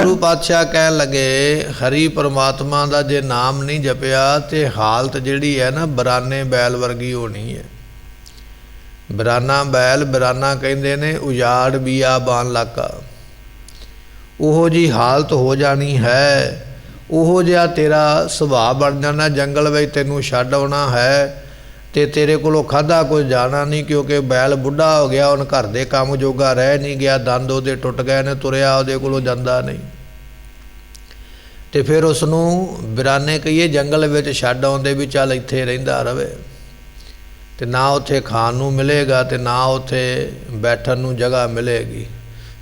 ਗੁਰੂ ਪਾਤਸ਼ਾਹ ਕਹਿਣ ਲੱਗੇ ਹਰੀ ਪਰਮਾਤਮਾ ਦਾ ਜੇ ਨਾਮ ਨਹੀਂ ਜਪਿਆ ਤੇ ਹਾਲਤ ਜਿਹੜੀ ਹੈ ਨਾ ਬਰਾਨੇ ਬੈਲ ਵਰਗੀ ਹੋਣੀ ਹੈ। ਬਰਾਨਾ ਬੈਲ, ਬਰਾਨਾ ਕਹਿੰਦੇ ਨੇ ਉਜਾੜ ਬੀਆਬਾਨ ਲਾਕਾ, ਉਹੋ ਜਿਹੀ ਹਾਲਤ ਹੋ ਜਾਣੀ ਹੈ। ਉਹੋ ਜਿਹਾ ਤੇਰਾ ਸੁਭਾਅ ਬਣ ਜਾਣਾ, ਜੰਗਲ ਵਿੱਚ ਤੈਨੂੰ ਛੱਡ ਆਉਣਾ ਹੈ ਤੇ ਤੇਰੇ ਕੋਲੋਂ ਖਾਧਾ ਕੁਝ ਜਾਣਾ ਨਹੀਂ, ਕਿਉਂਕਿ ਬੈਲ ਬੁੱਢਾ ਹੋ ਗਿਆ, ਹੁਣ ਘਰ ਦੇ ਕੰਮ ਜੋਗਾ ਰਹਿ ਨਹੀਂ ਗਿਆ, ਦੰਦ ਉਹਦੇ ਟੁੱਟ ਗਏ ਨੇ, ਤੁਰਿਆ ਉਹਦੇ ਕੋਲੋਂ ਜਾਂਦਾ ਨਹੀਂ। ਤੇ ਫਿਰ ਉਸ ਨੂੰ ਬਿਰਾਨੇ ਕਹੀਏ ਜੰਗਲ ਵਿੱਚ ਛੱਡ ਆਉਂਦੇ ਵੀ ਚੱਲ ਇੱਥੇ ਰਹਿੰਦਾ ਰਵੇ, ਤੇ ਨਾ ਉੱਥੇ ਖਾਣ ਨੂੰ ਮਿਲੇਗਾ ਤੇ ਨਾ ਉੱਥੇ ਬੈਠਣ ਨੂੰ ਜਗ੍ਹਾ ਮਿਲੇਗੀ,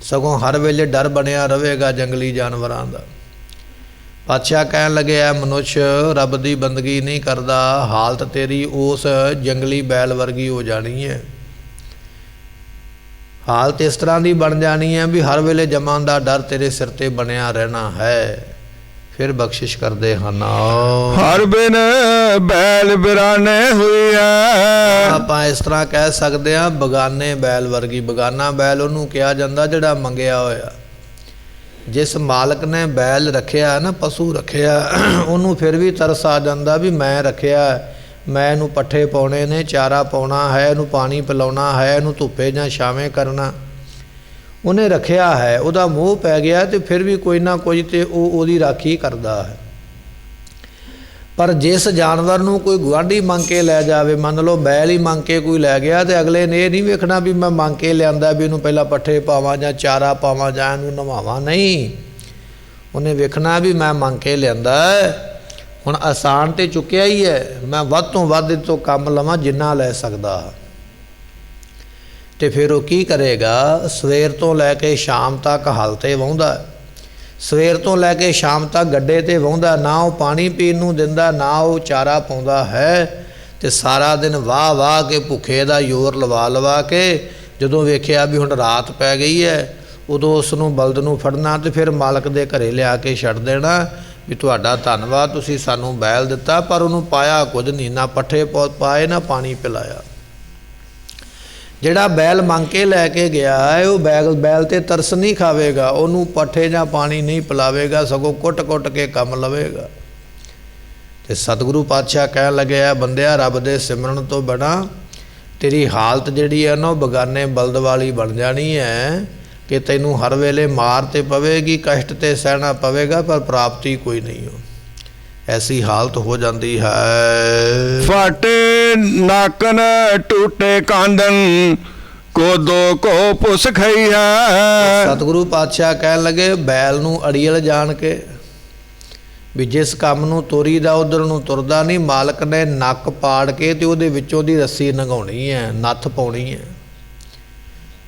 ਸਗੋਂ ਹਰ ਵੇਲੇ ਡਰ ਬਣਿਆ ਰਹੇਗਾ ਜੰਗਲੀ ਜਾਨਵਰਾਂ ਦਾ। ਪਾਤਸ਼ਾਹ ਕਹਿਣ ਲੱਗੇ ਐ ਮਨੁੱਖ ਰੱਬ ਦੀ ਬੰਦਗੀ ਨਹੀਂ ਕਰਦਾ, ਹਾਲਤ ਤੇਰੀ ਉਸ ਜੰਗਲੀ ਬੈਲ ਵਰਗੀ ਹੋ ਜਾਣੀ ਹੈ। ਹਾਲਤ ਇਸ ਤਰ੍ਹਾਂ ਦੀ ਬਣ ਜਾਣੀ ਹੈ ਵੀ ਹਰ ਵੇਲੇ ਜਮਾਂ ਦਾ ਡਰ ਤੇਰੇ ਸਿਰ ਤੇ ਬਣਿਆ ਰਹਿਣਾ ਹੈ। ਫਿਰ ਬਖਸ਼ਿਸ਼ ਕਰਦੇ ਹਨ ਹਰ ਬਿਨ ਬੈਲ ਬਿਰਾਨੇ ਹੋਈ ਹੈ। ਆਪਾਂ ਇਸ ਤਰ੍ਹਾਂ ਕਹਿ ਸਕਦੇ ਹਾਂ ਬਗਾਨੇ ਬੈਲ ਵਰਗੀ। ਬਗਾਨਾ ਬੈਲ ਉਹਨੂੰ ਕਿਹਾ ਜਾਂਦਾ ਜਿਹੜਾ ਮੰਗਿਆ ਹੋਇਆ। ਜਿਸ ਮਾਲਕ ਨੇ ਬੈਲ ਰੱਖਿਆ ਨਾ, ਪਸ਼ੂ ਰੱਖਿਆ, ਉਹਨੂੰ ਫਿਰ ਵੀ ਤਰਸ ਆ ਜਾਂਦਾ ਵੀ ਮੈਂ ਰੱਖਿਆ, ਮੈਂ ਇਹਨੂੰ ਪੱਠੇ ਪਾਉਣੇ ਨੇ, ਚਾਰਾ ਪਾਉਣਾ ਹੈ, ਇਹਨੂੰ ਪਾਣੀ ਪਿਲਾਉਣਾ ਹੈ, ਇਹਨੂੰ ਧੁੱਪੇ ਜਾਂ ਛਾਵੇਂ ਕਰਨਾ। ਉਹਨੇ ਰੱਖਿਆ ਹੈ, ਉਹਦਾ ਮੋਹ ਪੈ ਗਿਆ ਤੇ ਫਿਰ ਵੀ ਕੋਈ ਨਾ ਕੋਈ ਤੇ ਉਹ ਉਹਦੀ ਰਾਖੀ ਕਰਦਾ ਹੈ। ਪਰ ਜਿਸ ਜਾਨਵਰ ਨੂੰ ਕੋਈ ਗੁਆਂਢੀ ਮੰਗ ਕੇ ਲੈ ਜਾਵੇ, ਮੰਨ ਲਓ ਬੈਲ ਹੀ ਮੰਗ ਕੇ ਕੋਈ ਲੈ ਗਿਆ, ਤੇ ਅਗਲੇ ਨੇ ਇਹ ਨਹੀਂ ਵੇਖਣਾ ਵੀ ਮੈਂ ਮੰਗ ਕੇ ਲਿਆਂਦਾ ਵੀ ਇਹਨੂੰ ਪਹਿਲਾਂ ਪੱਠੇ ਪਾਵਾਂ ਜਾਂ ਚਾਰਾ ਪਾਵਾਂ ਜਾਂ ਇਹਨੂੰ ਨਵਾਵਾਂ, ਨਹੀਂ। ਉਹਨੇ ਵੇਖਣਾ ਵੀ ਮੈਂ ਮੰਗ ਕੇ ਲਿਆਂਦਾ, ਹੁਣ ਆਸਾਨ ਤੇ ਚੁੱਕਿਆ ਹੀ ਹੈ, ਮੈਂ ਵੱਧ ਤੋਂ ਵੱਧ ਤੋਂ ਕੰਮ ਲਵਾਂ ਜਿੰਨਾ ਲੈ ਸਕਦਾ। ਤੇ ਫਿਰ ਉਹ ਕੀ ਕਰੇਗਾ? ਸਵੇਰ ਤੋਂ ਲੈ ਕੇ ਸ਼ਾਮ ਤੱਕ ਹਲ 'ਤੇ ਵਾਹੁੰਦਾ, ਸਵੇਰ ਤੋਂ ਲੈ ਕੇ ਸ਼ਾਮ ਤੱਕ ਗੱਡੇ 'ਤੇ ਵਾਹੁੰਦਾ, ਨਾ ਉਹ ਪਾਣੀ ਪੀਣ ਨੂੰ ਦਿੰਦਾ, ਨਾ ਉਹ ਚਾਰਾ ਪਾਉਂਦਾ ਹੈ। ਤੇ ਸਾਰਾ ਦਿਨ ਵਾਹ ਵਾਹ ਕੇ ਭੁੱਖੇ ਦਾ ਜ਼ੋਰ ਲਵਾ ਕੇ ਜਦੋਂ ਵੇਖਿਆ ਵੀ ਹੁਣ ਰਾਤ ਪੈ ਗਈ ਹੈ, ਉਦੋਂ ਉਸ ਨੂੰ ਬਲਦ ਨੂੰ ਫੜਨਾ ਤੇ ਫਿਰ ਮਾਲਕ ਦੇ ਘਰੇ ਲਿਆ ਕੇ ਛੱਡ ਦੇਣਾ ਵੀ ਤੁਹਾਡਾ ਧੰਨਵਾਦ, ਤੁਸੀਂ ਸਾਨੂੰ ਬੈਲ ਦਿੱਤਾ, ਪਰ ਉਹਨੂੰ ਪਾਇਆ ਕੁਝ ਨਹੀਂ, ਨਾ ਪੱਠੇ ਪਾਏ ਨਾ ਪਾਣੀ ਪਿਲਾਇਆ। ਜਿਹੜਾ ਬੈਲ ਮੰਗ ਕੇ ਲੈ ਕੇ ਗਿਆ ਹੈ ਉਹ ਬੈਲ ਤੇ ਤਰਸ ਨਹੀਂ ਖਾਵੇਗਾ, ਉਹਨੂੰ ਪੱਠੇ ਜਾਂ ਪਾਣੀ ਨਹੀਂ ਪਿਲਾਵੇਗਾ, ਸਗੋਂ ਕੁੱਟ ਕੇ ਕੰਮ ਲਵੇਗਾ। ਤੇ ਸਤਿਗੁਰੂ ਪਾਤਸ਼ਾਹ ਕਹਿਣ ਲੱਗਿਆ ਬੰਦਿਆ ਰੱਬ ਦੇ ਸਿਮਰਨ ਤੋਂ ਬਿਨਾਂ ਤੇਰੀ ਹਾਲਤ ਜਿਹੜੀ ਹੈ ਨਾ ਉਹ ਬਗਾਨੇ ਬਲਦ ਵਾਲੀ ਬਣ ਜਾਣੀ ਹੈ ਕਿ ਤੈਨੂੰ ਹਰ ਵੇਲੇ ਮਾਰ ਤੇ ਪਵੇਗੀ, ਕਸ਼ਟ ਤੇ ਸਹਿਣਾ ਪਵੇਗਾ, ਪਰ ਪ੍ਰਾਪਤੀ ਕੋਈ ਨਹੀਂ ਹੋ। ਐਸੀ ਹਾਲਤ ਹੋ ਜਾਂਦੀ ਹੈ। ਫਾਟੇ ਨਾਕਨ ਟੂਟੇ ਕਾਂਦਨ ਕੋਦੋ ਕੋ ਪੁਸ ਖਈ ਹੈ। ਸਤਿਗੁਰੂ ਪਾਤਸ਼ਾਹ ਕਹਿਣ ਲੱਗੇ ਬੈਲ ਨੂੰ ਅੜੀਅਲ ਜਾਣ ਕੇ ਵੀ ਜਿਸ ਕੰਮ ਨੂੰ ਤੋਰੀਦਾ ਉਧਰ ਨੂੰ ਤੁਰਦਾ ਨਹੀਂ, ਮਾਲਕ ਨੇ ਨੱਕ ਪਾੜ ਕੇ ਤੇ ਉਹਦੇ ਵਿੱਚੋਂ ਦੀ ਰੱਸੀ ਲੰਘਾਉਣੀ ਹੈ, ਨੱਥ ਪਾਉਣੀ ਹੈ।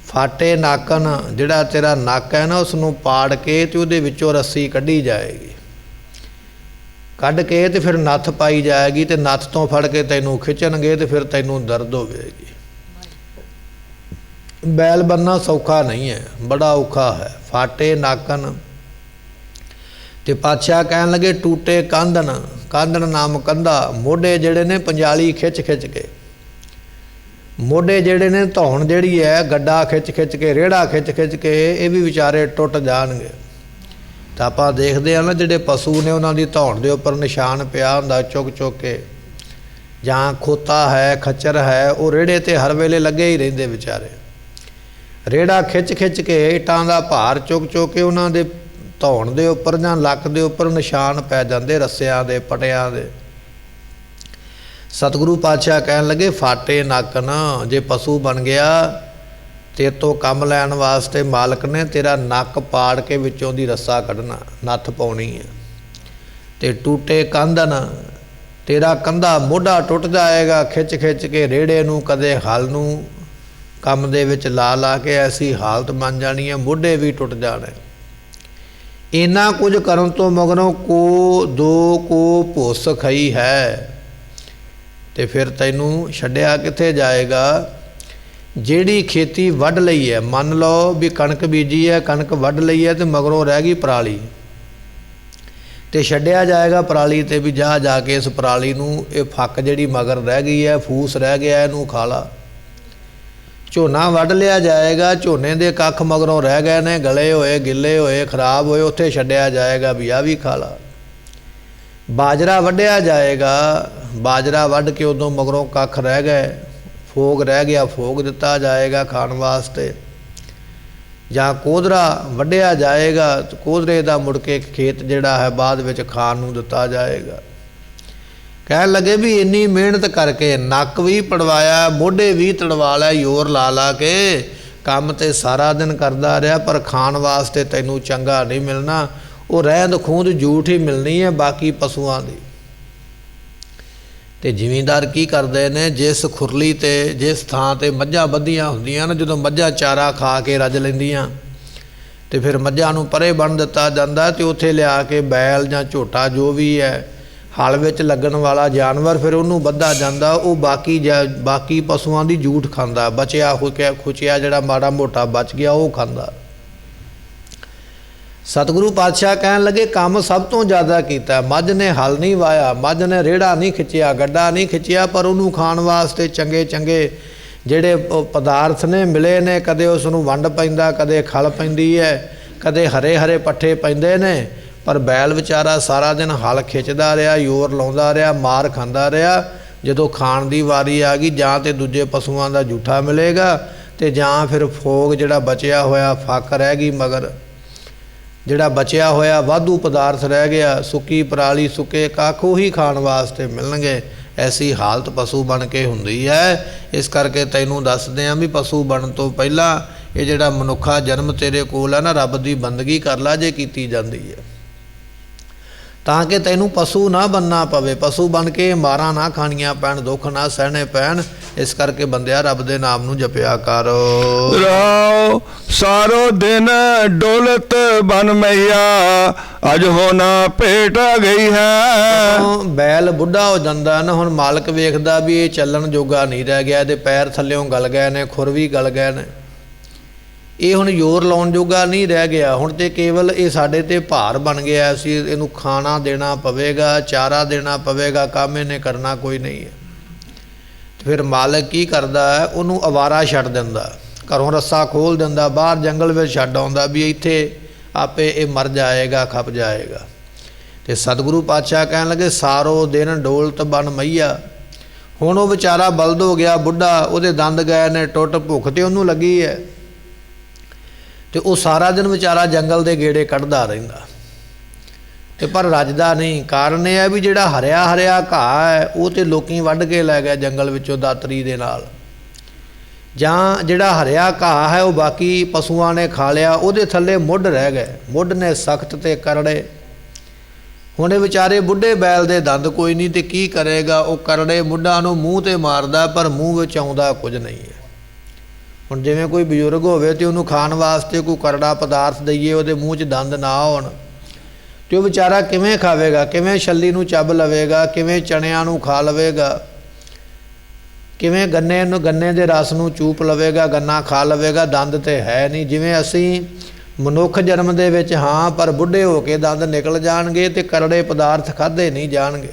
ਫਾਟੇ ਨਾਕਨ, ਜਿਹੜਾ ਤੇਰਾ ਨੱਕ ਹੈ ਨਾ ਉਸ ਨੂੰ ਪਾੜ ਕੇ ਤੇ ਉਹਦੇ ਵਿੱਚੋਂ ਰੱਸੀ ਕੱਢੀ ਜਾਏਗੀ, ਕੱਢ ਕੇ ਤੇ ਫਿਰ ਨੱਥ ਪਾਈ ਜਾਏਗੀ ਤੇ ਨੱਥ ਤੋਂ ਫੜ ਕੇ ਤੈਨੂੰ ਖਿੱਚਣਗੇ ਤੇ ਫਿਰ ਤੈਨੂੰ ਦਰਦ ਹੋਵੇਗੀ। ਬੈਲ ਬੰਨਣਾ ਸੌਖਾ ਨਹੀਂ ਹੈ, ਬੜਾ ਔਖਾ ਹੈ। ਫਾਟੇ ਨਾਕਨ ਤੇ ਪਾਤਸ਼ਾਹ ਕਹਿਣ ਲੱਗੇ ਟੂਟੇ ਕਾਂਦਨ, ਕਾਂਦਨ ਨਾਮ ਕੰਧਾ, ਮੋਢੇ ਜਿਹੜੇ ਨੇ ਪੰਜਾਲੀ ਖਿੱਚ ਖਿੱਚ ਕੇ, ਮੋਢੇ ਜਿਹੜੇ ਨੇ ਧੌਣ ਜਿਹੜੀ ਹੈ ਗੱਡਾ ਖਿੱਚ ਖਿੱਚ ਕੇ, ਰੇੜਾ ਖਿੱਚ ਖਿੱਚ ਕੇ, ਇਹ ਵੀ ਵਿਚਾਰੇ ਟੁੱਟ ਜਾਣਗੇ। ਤਾਂ ਆਪਾਂ ਦੇਖਦੇ ਹਾਂ ਨਾ ਜਿਹੜੇ ਪਸ਼ੂ ਨੇ ਉਹਨਾਂ ਦੀ ਧੌਣ ਦੇ ਉੱਪਰ ਨਿਸ਼ਾਨ ਪਿਆ ਹੁੰਦਾ ਚੁੱਕ ਚੁੱਕ ਕੇ, ਜਾਂ ਖੋਤਾ ਹੈ ਖੱਚਰ ਹੈ, ਉਹ ਰੇੜੇ ਤੇ ਹਰ ਵੇਲੇ ਲੱਗੇ ਹੀ ਰਹਿੰਦੇ ਵਿਚਾਰੇ। ਰੇੜਾ ਖਿੱਚ ਖਿੱਚ ਕੇ ਇੱਟਾਂ ਦਾ ਭਾਰ ਚੁੱਕ ਚੁੱਕ ਕੇ ਉਹਨਾਂ ਦੇ ਧੌਣ ਦੇ ਉੱਪਰ ਜਾਂ ਲੱਕ ਦੇ ਉੱਪਰ ਨਿਸ਼ਾਨ ਪੈ ਜਾਂਦੇ ਰੱਸਿਆਂ ਦੇ, ਪਟਿਆਂ ਦੇ। ਸਤਿਗੁਰੂ ਪਾਤਸ਼ਾਹ ਕਹਿਣ ਲੱਗੇ ਫਾਟੇ ਨਾਕਨ, ਜੇ ਪਸ਼ੂ ਬਣ ਗਿਆ ਤੇ ਤੋਂ ਕੰਮ ਲੈਣ ਵਾਸਤੇ ਮਾਲਕ ਨੇ ਤੇਰਾ ਨੱਕ ਪਾੜ ਕੇ ਵਿੱਚੋਂ ਦੀ ਰੱਸਾ ਕੱਢਣਾ, ਨੱਥ ਪਾਉਣੀ ਹੈ। ਤੇ ਟੂਟੇ ਕਾਂਦਨ, ਤੇਰਾ ਕੰਧਾ ਮੋਢਾ ਟੁੱਟ ਜਾਏਗਾ ਖਿੱਚ ਖਿੱਚ ਕੇ ਰੇੜੇ ਨੂੰ, ਕਦੇ ਹਲ ਨੂੰ ਕੰਮ ਦੇ ਵਿੱਚ ਲਾ ਲਾ ਕੇ ਐਸੀ ਹਾਲਤ ਬਣ ਜਾਣੀ ਹੈ, ਮੋਢੇ ਵੀ ਟੁੱਟ ਜਾਣੇ। ਇੰਨਾ ਕੁਝ ਕਰਨ ਤੋਂ ਮਗਰੋਂ ਕੋ ਦੋ ਕੋ ਭੁੱਸ ਖਈ ਹੈ, ਤੇ ਫਿਰ ਤੈਨੂੰ ਛੱਡਿਆ ਕਿੱਥੇ ਜਾਏਗਾ। ਜਿਹੜੀ ਖੇਤੀ ਵੱਢ ਲਈ ਹੈ, ਮੰਨ ਲਓ ਵੀ ਕਣਕ ਬੀਜੀ ਹੈ, ਕਣਕ ਵੱਢ ਲਈ ਹੈ ਤੇ ਮਗਰੋਂ ਰਹਿ ਗਈ ਪਰਾਲੀ, ਤੇ ਛੱਡਿਆ ਜਾਏਗਾ ਪਰਾਲੀ ਤੇ ਵੀ ਜਾ ਜਾ ਕੇ ਇਸ ਪਰਾਲੀ ਨੂੰ, ਇਹ ਫੱਕ ਜਿਹੜੀ ਮਗਰ ਰਹਿ ਗਈ ਹੈ, ਫੂਸ ਰਹਿ ਗਿਆ, ਇਹਨੂੰ ਖਾ ਲਾ। ਝੋਨਾ ਵੱਢ ਲਿਆ ਜਾਏਗਾ, ਝੋਨੇ ਦੇ ਕੱਖ ਮਗਰੋਂ ਰਹਿ ਗਏ ਨੇ, ਗਲੇ ਹੋਏ, ਗਿੱਲੇ ਹੋਏ, ਖਰਾਬ ਹੋਏ, ਉੱਥੇ ਛੱਡਿਆ ਜਾਏਗਾ ਵੀ ਆਹ ਵੀ ਖਾ ਲਾ। ਬਾਜਰਾ ਵੱਢਿਆ ਜਾਏਗਾ, ਬਾਜਰਾ ਵੱਢ ਕੇ ਉਦੋਂ ਮਗਰੋਂ ਕੱਖ ਰਹਿ ਗਏ, ਫੋਗ ਰਹਿ ਗਿਆ, ਫੋਗ ਦਿੱਤਾ ਜਾਏਗਾ ਖਾਣ ਵਾਸਤੇ। ਜਾਂ ਕੋਧਰਾ ਵੱਢਿਆ ਜਾਏਗਾ, ਕੋਧਰੇ ਦਾ ਮੁੜ ਕੇ ਖੇਤ ਜਿਹੜਾ ਹੈ ਬਾਅਦ ਵਿੱਚ ਖਾਣ ਨੂੰ ਦਿੱਤਾ ਜਾਏਗਾ। ਕਹਿਣ ਲੱਗੇ ਵੀ ਇੰਨੀ ਮਿਹਨਤ ਕਰਕੇ ਨੱਕ ਵੀ ਪੜਵਾਇਆ, ਮੋਢੇ ਵੀ ਤੜਵਾ ਲਿਆ, ਜ਼ੋਰ ਲਾ ਲਾ ਕੇ ਕੰਮ ਤੇ ਸਾਰਾ ਦਿਨ ਕਰਦਾ ਰਿਹਾ, ਪਰ ਖਾਣ ਵਾਸਤੇ ਤੈਨੂੰ ਚੰਗਾ ਨਹੀਂ ਮਿਲਣਾ, ਉਹ ਰਹਿੰਦ ਖੂੰਹਦ ਜੂਠ ਹੀ ਮਿਲਣੀ ਹੈ ਬਾਕੀ ਪਸ਼ੂਆਂ ਦੀ। ਤੇ ਜ਼ਿਮੀਂਦਾਰ ਕੀ ਕਰਦੇ ਨੇ, ਜਿਸ ਖੁਰਲੀ ਤੇ ਜਿਸ ਥਾਂ ਤੇ ਮੱਝਾਂ ਬੱਧੀਆਂ ਹੁੰਦੀਆਂ ਨਾ, ਜਦੋਂ ਮੱਝਾਂ ਚਾਰਾ ਖਾ ਕੇ ਰੱਜ ਲੈਂਦੀਆਂ ਤੇ ਫਿਰ ਮੱਝਾਂ ਨੂੰ ਪਰੇ ਬੰਨ੍ਹ ਦਿੱਤਾ ਜਾਂਦਾ, ਤੇ ਉੱਥੇ ਲਿਆ ਕੇ ਬੈਲ ਜਾਂ ਝੋਟਾ ਜੋ ਵੀ ਹੈ ਹਲ ਵਿੱਚ ਲੱਗਣ ਵਾਲਾ ਜਾਨਵਰ ਫਿਰ ਉਹਨੂੰ ਬੱਧਾ ਜਾਂਦਾ, ਉਹ ਬਾਕੀ ਪਸ਼ੂਆਂ ਦੀ ਜੂਠ ਖਾਂਦਾ, ਬਚਿਆ ਖੁਚਿਆ ਜਿਹੜਾ ਮਾੜਾ ਮੋਟਾ ਬਚ ਗਿਆ ਉਹ ਖਾਂਦਾ। ਸਤਿਗੁਰੂ ਪਾਤਸ਼ਾਹ ਕਹਿਣ ਲੱਗੇ ਕੰਮ ਸਭ ਤੋਂ ਜ਼ਿਆਦਾ ਕੀਤਾ, ਮੱਝ ਨੇ ਹਲ ਨਹੀਂ ਵਾਇਆ, ਮੱਝ ਨੇ ਰੇੜਾ ਨਹੀਂ ਖਿੱਚਿਆ, ਗੱਡਾ ਨਹੀਂ ਖਿੱਚਿਆ, ਪਰ ਉਹਨੂੰ ਖਾਣ ਵਾਸਤੇ ਚੰਗੇ ਚੰਗੇ ਜਿਹੜੇ ਪਦਾਰਥ ਨੇ ਮਿਲੇ ਨੇ, ਕਦੇ ਉਸ ਨੂੰ ਵੰਡ ਪੈਂਦਾ, ਕਦੇ ਖਲ ਪੈਂਦੀ ਹੈ, ਕਦੇ ਹਰੇ ਹਰੇ ਪੱਠੇ ਪੈਂਦੇ ਨੇ, ਪਰ ਬੈਲ ਵਿਚਾਰਾ ਸਾਰਾ ਦਿਨ ਹਲ ਖਿੱਚਦਾ ਰਿਹਾ, ਜ਼ੋਰ ਲਾਉਂਦਾ ਰਿਹਾ, ਮਾਰ ਖਾਂਦਾ ਰਿਹਾ। ਜਦੋਂ ਖਾਣ ਦੀ ਵਾਰੀ ਆ ਗਈ, ਜਾਂ ਤੇ ਦੂਜੇ ਪਸ਼ੂਆਂ ਦਾ ਜੂਠਾ ਮਿਲੇਗਾ ਤੇ ਜਾਂ ਫਿਰ ਫੋਗ ਜਿਹੜਾ ਬਚਿਆ ਹੋਇਆ ਫੱਕ ਰਹਿ ਗਈ ਮਗਰ, ਜਿਹੜਾ ਬਚਿਆ ਹੋਇਆ ਵਾਧੂ ਪਦਾਰਥ ਰਹਿ ਗਿਆ, ਸੁੱਕੀ ਪਰਾਲੀ ਸੁੱਕੇ ਕੱਖ ਉਹੀ ਖਾਣ ਵਾਸਤੇ ਮਿਲਣਗੇ। ਐਸੀ ਹਾਲਤ ਪਸ਼ੂ ਬਣ ਕੇ ਹੁੰਦੀ ਹੈ। ਇਸ ਕਰਕੇ ਤੈਨੂੰ ਦੱਸਦੇ ਹਾਂ ਵੀ ਪਸ਼ੂ ਬਣਨ ਤੋਂ ਪਹਿਲਾਂ ਇਹ ਜਿਹੜਾ ਮਨੁੱਖਾ ਜਨਮ ਤੇਰੇ ਕੋਲ ਹੈ ਨਾ, ਰੱਬ ਦੀ ਬੰਦਗੀ ਕਰ ਲਾ ਜੇ ਕੀਤੀ ਜਾਂਦੀ ਹੈ, ਤਾਂ ਕਿ ਤੈਨੂੰ ਪਸ਼ੂ ਨਾ ਬਣਨਾ ਪਵੇ, ਪਸ਼ੂ ਬਣ ਕੇ ਮਾਰਾਂ ਨਾ ਖਾਣੀਆਂ ਪੈਣ, ਦੁੱਖ ਨਾ ਸਹਿਣੇ ਪੈਣ। ਇਸ ਕਰਕੇ ਬੰਦਿਆ ਰੱਬ ਦੇ ਨਾਮ ਨੂੰ ਜਪਿਆ ਕਰ। ਰਾਉ ਸਾਰੋ ਦਿਨ ਡੋਲਤ ਬਨ ਮਈਆ, ਅਜ ਹੋਣਾ ਭੇਟ ਗਈ ਹੈ। ਬੈਲ ਬੁੱਢਾ ਹੋ ਜਾਂਦਾ ਨਾ, ਹੁਣ ਮਾਲਕ ਵੇਖਦਾ ਵੀ ਇਹ ਚੱਲਣ ਜੋਗਾ ਨਹੀਂ ਰਹਿ ਗਿਆ, ਇਹਦੇ ਪੈਰ ਥੱਲਿਓਂ ਗਲ ਗਏ ਨੇ, ਖੁਰ ਵੀ ਗਲ ਗਏ ਨੇ, ਇਹ ਹੁਣ ਜ਼ੋਰ ਲਾਉਣ ਜੋਗਾ ਨਹੀਂ ਰਹਿ ਗਿਆ, ਹੁਣ ਤੇ ਕੇਵਲ ਇਹ ਸਾਡੇ ਤੇ ਭਾਰ ਬਣ ਗਿਆ, ਅਸੀਂ ਇਹਨੂੰ ਖਾਣਾ ਦੇਣਾ ਪਵੇਗਾ, ਚਾਰਾ ਦੇਣਾ ਪਵੇਗਾ, ਕੰਮ ਇਹਨੇ ਕਰਨਾ ਕੋਈ ਨਹੀਂ ਹੈ। ਫਿਰ ਮਾਲਕ ਕੀ ਕਰਦਾ ਹੈ, ਉਹਨੂੰ ਅਵਾਰਾ ਛੱਡ ਦਿੰਦਾ, ਘਰੋਂ ਰੱਸਾ ਖੋਲ੍ਹ ਦਿੰਦਾ, ਬਾਹਰ ਜੰਗਲ ਵਿੱਚ ਛੱਡ ਆਉਂਦਾ ਵੀ ਇੱਥੇ ਆਪੇ ਇਹ ਮਰ ਜਾਏਗਾ, ਖਪ ਜਾਏਗਾ। ਤੇ ਸਤਿਗੁਰੂ ਪਾਤਸ਼ਾਹ ਕਹਿਣ ਲੱਗੇ ਸਾਰੋ ਦਿਨ ਡੋਲਤ ਬਨ ਮਈਆ। ਹੁਣ ਉਹ ਵਿਚਾਰਾ ਬਲਦ ਹੋ ਗਿਆ, ਬੁੱਢਾ, ਉਹਦੇ ਦੰਦ ਗਏ ਨੇ ਟੁੱਟ, ਭੁੱਖ ਤੇ ਉਹਨੂੰ ਲੱਗੀ ਹੈ, ਤੇ ਉਹ ਸਾਰਾ ਦਿਨ ਵਿਚਾਰਾ ਜੰਗਲ ਦੇ ਗੇੜੇ ਕੱਢਦਾ ਰਹਿੰਦਾ। ਤੇ ਪਰ ਰੱਜਦਾ ਨਹੀਂ। ਕਾਰਨ ਇਹ ਹੈ ਵੀ ਜਿਹੜਾ ਹਰਿਆ ਹਰਿਆ ਘਾਹ ਹੈ ਉਹ ਤੇ ਲੋਕੀ ਵੱਢ ਕੇ ਲੈ ਗਏ ਜੰਗਲ ਵਿੱਚੋਂ ਦਾਤਰੀ ਦੇ ਨਾਲ, ਜਾਂ ਜਿਹੜਾ ਹਰਿਆ ਘਾਹ ਹੈ ਉਹ ਬਾਕੀ ਪਸ਼ੂਆਂ ਨੇ ਖਾ ਲਿਆ, ਉਹਦੇ ਥੱਲੇ ਮੁੱਢ ਰਹਿ ਗਏ। ਮੁੱਢ ਨੇ ਸਖਤ ਤੇ ਕਰੜੇ। ਹੁਣ ਇਹ ਵਿਚਾਰੇ ਬੁੱਢੇ ਬੈਲ ਦੇ ਦੰਦ ਕੋਈ ਨਹੀਂ ਤੇ ਕੀ ਕਰੇਗਾ, ਉਹ ਕਰੜੇ ਮੁੱਢਾਂ ਨੂੰ ਮੂੰਹ ਤੇ ਮਾਰਦਾ ਪਰ ਮੂੰਹ ਵਿੱਚ ਆਉਂਦਾ ਕੁਝ ਨਹੀਂ ਹੈ। ਹੁਣ ਜਿਵੇਂ ਕੋਈ ਬਜ਼ੁਰਗ ਹੋਵੇ ਤੇ ਉਹਨੂੰ ਖਾਣ ਵਾਸਤੇ ਕੋਈ ਕਰੜਾ ਪਦਾਰਥ ਦਈਏ, ਉਹਦੇ ਮੂੰਹ 'ਚ ਦੰਦ ਨਾ ਹੋਣ ਤੇ ਉਹ ਵਿਚਾਰਾ ਕਿਵੇਂ ਖਾਵੇਗਾ, ਕਿਵੇਂ ਛੱਲੀ ਨੂੰ ਚੱਬ ਲਵੇਗਾ, ਕਿਵੇਂ ਚਣਿਆਂ ਨੂੰ ਖਾ ਲਵੇਗਾ, ਕਿਵੇਂ ਗੰਨੇ ਦੇ ਰਸ ਨੂੰ ਚੂਪ ਲਵੇਗਾ, ਗੰਨਾ ਖਾ ਲਵੇਗਾ, ਦੰਦ ਤੇ ਹੈ ਨਹੀਂ। ਜਿਵੇਂ ਅਸੀਂ ਮਨੁੱਖ ਜਨਮ ਦੇ ਵਿੱਚ ਹਾਂ ਪਰ ਬੁੱਢੇ ਹੋ ਕੇ ਦੰਦ ਨਿਕਲ ਜਾਣਗੇ ਤੇ ਕਰੜੇ ਪਦਾਰਥ ਖਾਧੇ ਨਹੀਂ ਜਾਣਗੇ।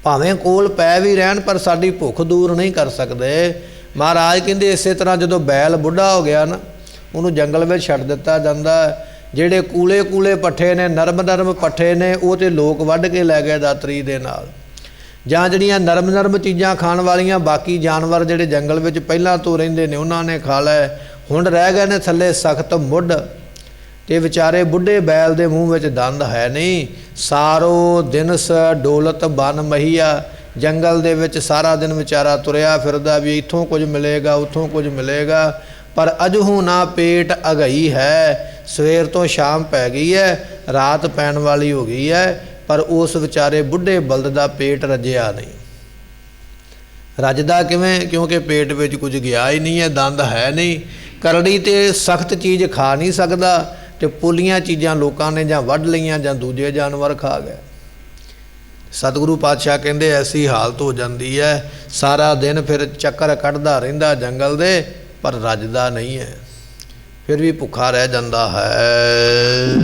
ਭਾਵੇਂ ਕੋਲ ਪੈ ਵੀ ਰਹਿਣ ਪਰ ਸਾਡੀ ਭੁੱਖ ਦੂਰ ਨਹੀਂ ਕਰ ਸਕਦੇ। ਮਹਾਰਾਜ ਕਹਿੰਦੇ ਇਸੇ ਤਰ੍ਹਾਂ ਜਦੋਂ ਬੈਲ ਬੁੱਢਾ ਹੋ ਗਿਆ ਨਾ, ਉਹਨੂੰ ਜੰਗਲ ਵਿੱਚ ਛੱਡ ਦਿੱਤਾ ਜਾਂਦਾ। ਜਿਹੜੇ ਕੂਲੇ ਕੂਲੇ ਪੱਠੇ ਨੇ, ਨਰਮ ਨਰਮ ਪੱਠੇ ਨੇ, ਉਹ ਤੇ ਲੋਕ ਵੱਢ ਕੇ ਲੈ ਗਏ ਦਾਤਰੀ ਦੇ ਨਾਲ। ਜਾਂ ਜਿਹੜੀਆਂ ਨਰਮ ਨਰਮ ਚੀਜ਼ਾਂ ਖਾਣ ਵਾਲੀਆਂ ਬਾਕੀ ਜਾਨਵਰ ਜਿਹੜੇ ਜੰਗਲ ਵਿੱਚ ਪਹਿਲਾਂ ਤੋਂ ਰਹਿੰਦੇ ਨੇ ਉਹਨਾਂ ਨੇ ਖਾ ਲਏ। ਹੁਣ ਰਹਿ ਗਏ ਨੇ ਥੱਲੇ ਸਖਤ ਮੁੱਢ ਤੇ ਵਿਚਾਰੇ ਬੁੱਢੇ ਬੈਲ ਦੇ ਮੂੰਹ ਵਿੱਚ ਦੰਦ ਹੈ ਨਹੀਂ। ਸਾਰੋ ਦਿਨਸ ਡੋਲਤ ਬਨ ਮਹੀਆ, ਜੰਗਲ ਦੇ ਵਿੱਚ ਸਾਰਾ ਦਿਨ ਵਿਚਾਰਾ ਤੁਰਿਆ ਫਿਰਦਾ ਵੀ ਇੱਥੋਂ ਕੁਝ ਮਿਲੇਗਾ ਉੱਥੋਂ ਕੁਝ ਮਿਲੇਗਾ, ਪਰ ਅਜਹੂ ਨਾ ਪੇਟ ਅਗਈ ਹੈ। ਸਵੇਰ ਤੋਂ ਸ਼ਾਮ ਪੈ ਗਈ ਹੈ, ਰਾਤ ਪੈਣ ਵਾਲੀ ਹੋ ਗਈ ਹੈ, ਪਰ ਉਸ ਵਿਚਾਰੇ ਬੁੱਢੇ ਬਲਦ ਦਾ ਪੇਟ ਰੱਜਿਆ ਨਹੀਂ। ਰੱਜਦਾ ਕਿਵੇਂ? ਕਿਉਂਕਿ ਪੇਟ ਵਿੱਚ ਕੁਝ ਗਿਆ ਹੀ ਨਹੀਂ ਹੈ, ਦੰਦ ਹੈ ਨਹੀਂ। ਕਰੜੀ ਤੇ ਸਖਤ ਚੀਜ਼ ਖਾ ਨਹੀਂ ਸਕਦਾ ਤੇ ਪੁੱਲੀਆਂ ਚੀਜ਼ਾਂ ਲੋਕਾਂ ਨੇ ਜਾਂ ਵੱਢ ਲਈਆਂ ਜਾਂ ਦੂਜੇ ਜਾਨਵਰ ਖਾ ਗਏ। ਸਤਿਗੁਰੂ ਪਾਤਸ਼ਾਹ ਕਹਿੰਦੇ ਐਸੀ ਹਾਲਤ ਹੋ ਜਾਂਦੀ ਹੈ, ਸਾਰਾ ਦਿਨ ਫਿਰ ਚੱਕਰ ਕੱਢਦਾ ਰਹਿੰਦਾ ਜੰਗਲ ਦੇ ਪਰ ਰੱਜਦਾ ਨਹੀਂ ਹੈ, ਫਿਰ ਵੀ ਭੁੱਖਾ ਰਹਿ ਜਾਂਦਾ ਹੈ।